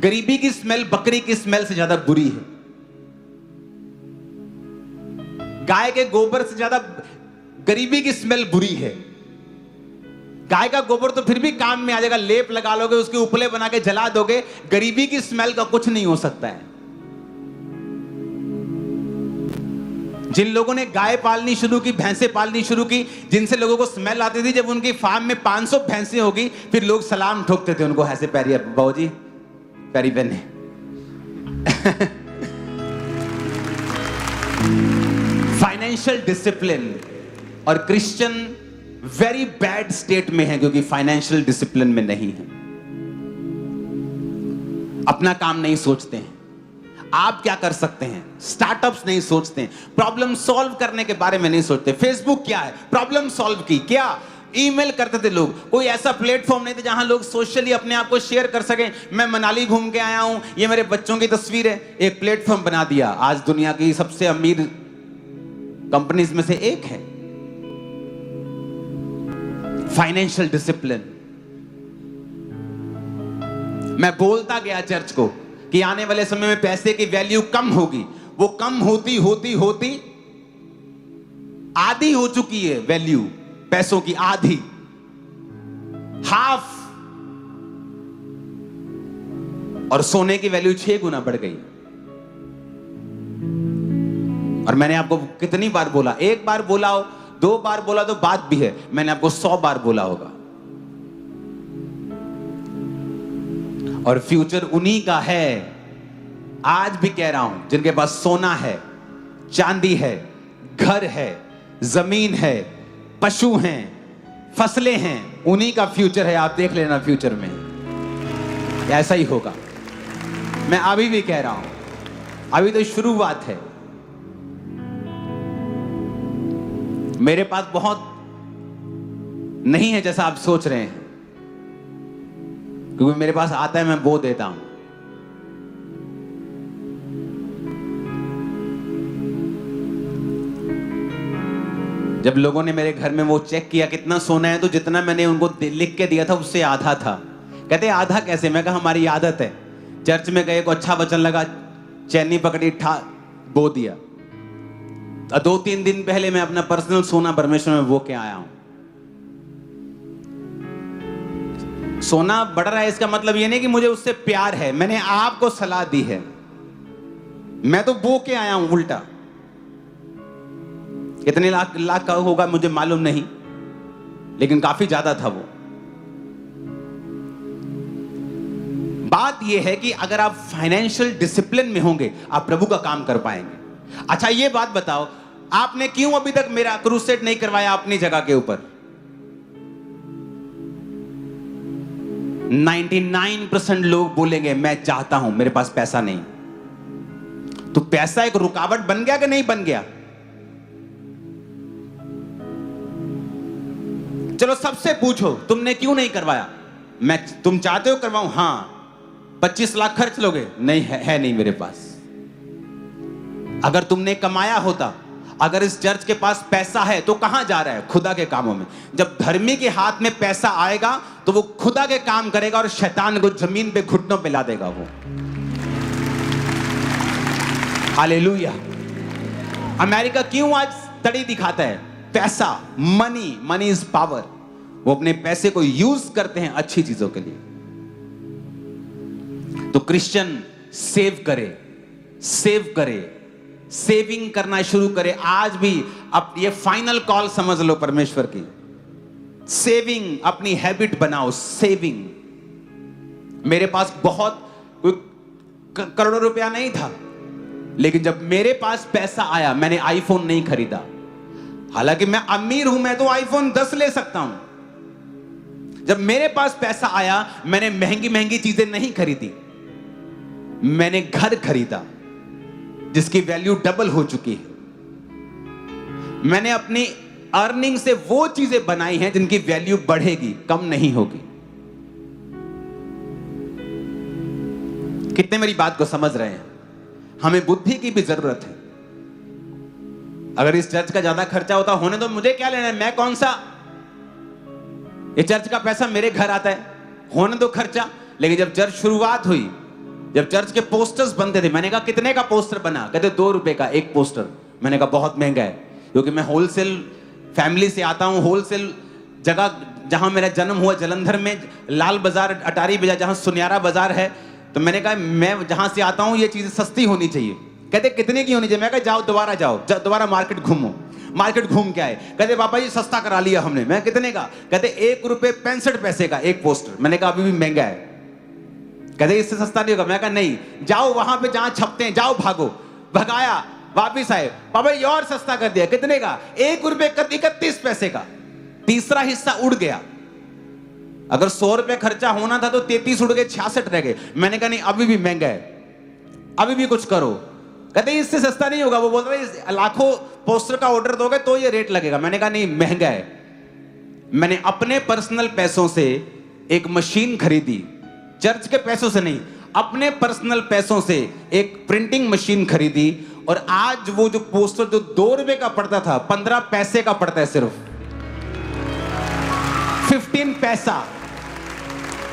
गरीबी की स्मेल बकरी की स्मेल से ज्यादा बुरी है। गाय के गोबर से ज्यादा गरीबी की स्मेल बुरी है। गाय का गोबर तो फिर भी काम में आ जाएगा, लेप लगा लोगे, उसके उपले बना के जला दोगे। गरीबी की स्मेल का कुछ नहीं हो सकता है। जिन लोगों ने गाय पालनी शुरू की, भैंसें पालनी शुरू की, जिनसे लोगों को स्मेल आती थी, जब उनकी फार्म में 500 भैंसें होगी, फिर लोग सलाम ठोकते थे उनको, ऐसे पैरी, बाबू जी पैरी पहने। फाइनेंशियल डिसिप्लिन और क्रिश्चियन वेरी बैड स्टेट में है, क्योंकि फाइनेंशियल डिसिप्लिन में नहीं है। अपना काम नहीं सोचते हैं, आप क्या कर सकते हैं, स्टार्टअप्स नहीं सोचते हैं, प्रॉब्लम सॉल्व करने के बारे में नहीं सोचते। फेसबुक क्या है, प्रॉब्लम सॉल्व की। क्या ईमेल करते थे लोग, कोई ऐसा प्लेटफॉर्म नहीं था जहां लोग सोशली अपने आप को शेयर कर सकें। मैं मनाली घूम के आया हूं, ये मेरे बच्चों की तस्वीर है, एक प्लेटफॉर्म बना दिया। आज दुनिया की सबसे अमीर कंपनीज में से एक है। Financial discipline. मैं बोलता गया चर्च को कि आने वाले समय में पैसे की वैल्यू कम होगी। वो कम होती होती होती आधी हो चुकी है वैल्यू, पैसों की आधी, हाफ। और सोने की वैल्यू 6 गुना बढ़ गई। और मैंने आपको कितनी बार बोला, एक बार बोला हो, 2 बार बोला तो बात भी है, मैंने आपको 100 बार बोला होगा। और फ्यूचर उन्हीं का है, आज भी कह रहा हूं, जिनके पास सोना है, चांदी है, घर है, जमीन है, पशु हैं, फसलें हैं, उन्हीं का फ्यूचर है। आप देख लेना फ्यूचर में ऐसा ही होगा। मैं अभी भी कह रहा हूं, अभी तो शुरुआत है। मेरे पास बहुत नहीं है जैसा आप सोच रहे हैं, क्योंकि मेरे पास आता है, मैं बो देता हूं। जब लोगों ने मेरे घर में वो चेक किया कितना सोना है, तो जितना मैंने उनको लिख के दिया था उससे आधा था। कहते आधा कैसे? मैं कहा हमारी आदत है। चर्च में गए, को अच्छा वचन लगा, चैनी पकड़ी, बो दिया। 2-3 दिन पहले मैं अपना पर्सनल सोना परमेश्वर में बो के आया हूं। सोना बढ़ रहा है, इसका मतलब ये नहीं कि मुझे उससे प्यार है, मैंने आपको सलाह दी है। मैं तो बो के आया हूं उल्टा। कितने लाख का होगा मुझे मालूम नहीं, लेकिन काफी ज्यादा था वो। बात यह है कि अगर आप फाइनेंशियल डिसिप्लिन में होंगे, आप प्रभु का काम कर पाएंगे। अच्छा ये बात बताओ, आपने क्यों अभी तक मेरा क्रूसेड नहीं करवाया अपनी जगह के ऊपर? 99% लोग बोलेंगे मैं चाहता हूं, मेरे पास पैसा नहीं। तो पैसा एक रुकावट बन गया कि नहीं बन गया? चलो सबसे पूछो, तुमने क्यों नहीं करवाया? तुम चाहते हो करवाऊं? हाँ। 25 लाख खर्च लोगे? नहीं है नहीं मेरे पास। अगर तुमने कमाया होता, अगर इस चर्च के पास पैसा है, तो कहां जा रहा है? खुदा के कामों में। जब धर्मी के हाथ में पैसा आएगा तो वो खुदा के काम करेगा और शैतान को जमीन पे घुटनों पे ला देगा वो। हालेलुया। अमेरिका क्यों आज तड़ी दिखाता है? पैसा, मनी इज पावर। वो अपने पैसे को यूज करते हैं अच्छी चीजों के लिए। तो क्रिश्चियन सेव करे, सेविंग करना शुरू करे आज भी। अब ये फाइनल कॉल समझ लो परमेश्वर की। सेविंग अपनी हैबिट बनाओ, सेविंग। मेरे पास बहुत कोई करोड़ों रुपया नहीं था, लेकिन जब मेरे पास पैसा आया, मैंने आईफोन नहीं खरीदा। हालांकि मैं अमीर हूं, मैं तो आईफोन 10 ले सकता हूं। जब मेरे पास पैसा आया, मैंने महंगी चीजें नहीं खरीदी, मैंने घर खरीदा जिसकी वैल्यू डबल हो चुकी है। मैंने अपनी अर्निंग से वो चीजें बनाई हैं जिनकी वैल्यू बढ़ेगी, कम नहीं होगी। कितने मेरी बात को समझ रहे हैं? हमें बुद्धि की भी जरूरत है। अगर इस चर्च का ज्यादा खर्चा होता, होने तो मुझे क्या लेना है, मैं कौन सा, ये चर्च का पैसा मेरे घर आता है, होने दो खर्चा। लेकिन जब चर्च शुरुआत हुई, जब चर्च के पोस्टर्स बनते थे, मैंने कहा कितने का पोस्टर बना? कहते 2 रुपए का एक पोस्टर। मैंने कहा बहुत महंगा है, क्योंकि मैं होलसेल फैमिली से आता हूँ, होलसेल जगह जहां मेरा जन्म हुआ जालंधर में, लाल बाजार, अटारी बाजार, जहां सुनियारा बाजार है। तो मैंने कहा मैं जहां से आता हूं ये चीजें सस्ती होनी चाहिए। कहते कितने की होनी चाहिए? मैं कहा जाओ दोबारा मार्केट घूमो। मार्केट घूम के आए, कहते पापा जी सस्ता करा लिया हमने। मैं कितने का? कहते 1 रुपये 65 पैसे का एक पोस्टर। मैंने कहा अभी भी महंगा है। कहते इससे सस्ता नहीं होगा। मैं कहा नहीं, जाओ वहां पे जहां छपते हैं, जाओ भागो। भगाया, वापिस आए, पापा ये और सस्ता कर दिया। कितने का? 1 रुपये 31 पैसे का। तीसरा हिस्सा उड़ गया। अगर 100 रुपए खर्चा होना था तो 33 उड़ गए, 66 रह गए। मैंने कहा नहीं अभी भी महंगा है, अभी भी कुछ करो। कहते इससे सस्ता नहीं होगा। वो बोल रहे लाखों पोस्टर का ऑर्डर दोगे तो ये रेट लगेगा। मैंने कहा नहीं महंगा है। मैंने अपने पर्सनल पैसों से एक मशीन खरीदी, चर्च के पैसों से नहीं, अपने पर्सनल पैसों से एक प्रिंटिंग मशीन खरीदी। और आज वो जो पोस्टर जो 2 रुपए का पड़ता था 15 पैसे का पड़ता है, सिर्फ 15 पैसा।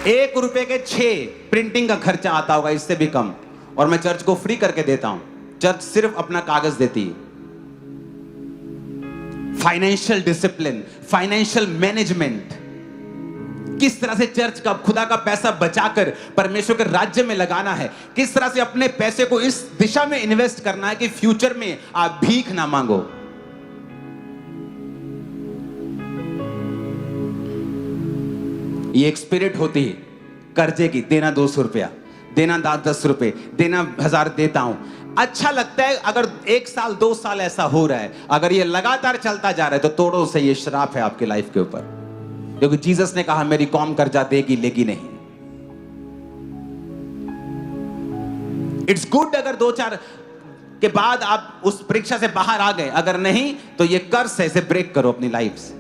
1 रुपए के 6 प्रिंटिंग का खर्चा आता होगा, इससे भी कम। और मैं चर्च को फ्री करके देता हूं। चर्च सिर्फ अपना कागज देती है। फाइनेंशियल डिसिप्लिन, फाइनेंशियल मैनेजमेंट, किस तरह से चर्च का खुदा का पैसा बचाकर परमेश्वर के राज्य में लगाना है, किस तरह से अपने पैसे को इस दिशा में इन्वेस्ट करना है कि फ्यूचर में आप भीख ना मांगो। ये एक स्पिरिट होती है कर्जे की, देना 200 रुपया, देना 10 रुपए, देना 1000 देता हूं। अच्छा लगता है अगर 1 साल 2 साल ऐसा हो रहा है। अगर ये लगातार चलता जा रहा है तो तोड़ो से ये श्राप है आपके लाइफ के ऊपर। क्योंकि जीसस ने कहा मेरी कौम कर्जा देगी लेगी नहीं। इट्स गुड अगर 2-4 के बाद आप उस परीक्षा से बाहर आ गए, अगर नहीं तो ये कर्ज है, इसे ब्रेक करो अपनी लाइफ से।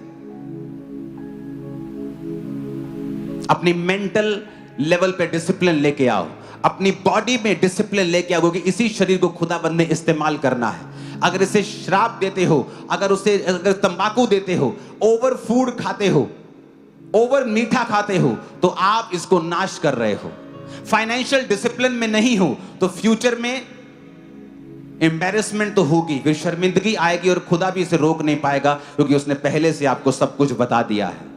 अपनी मेंटल लेवल पे डिसिप्लिन लेके आओ, अपनी बॉडी में डिसिप्लिन लेके आओ, क्योंकि इसी शरीर को खुदाबंद ने इस्तेमाल करना है। अगर इसे शराब देते हो, अगर तंबाकू देते हो, ओवर फूड खाते हो, ओवर मीठा खाते हो, तो आप इसको नाश कर रहे हो। फाइनेंशियल डिसिप्लिन में नहीं हो तो फ्यूचर में एम्बैरेसमेंट तो होगी, फिर शर्मिंदगी आएगी और खुदा भी इसे रोक नहीं पाएगा, क्योंकि उसने पहले से आपको सब कुछ बता दिया है।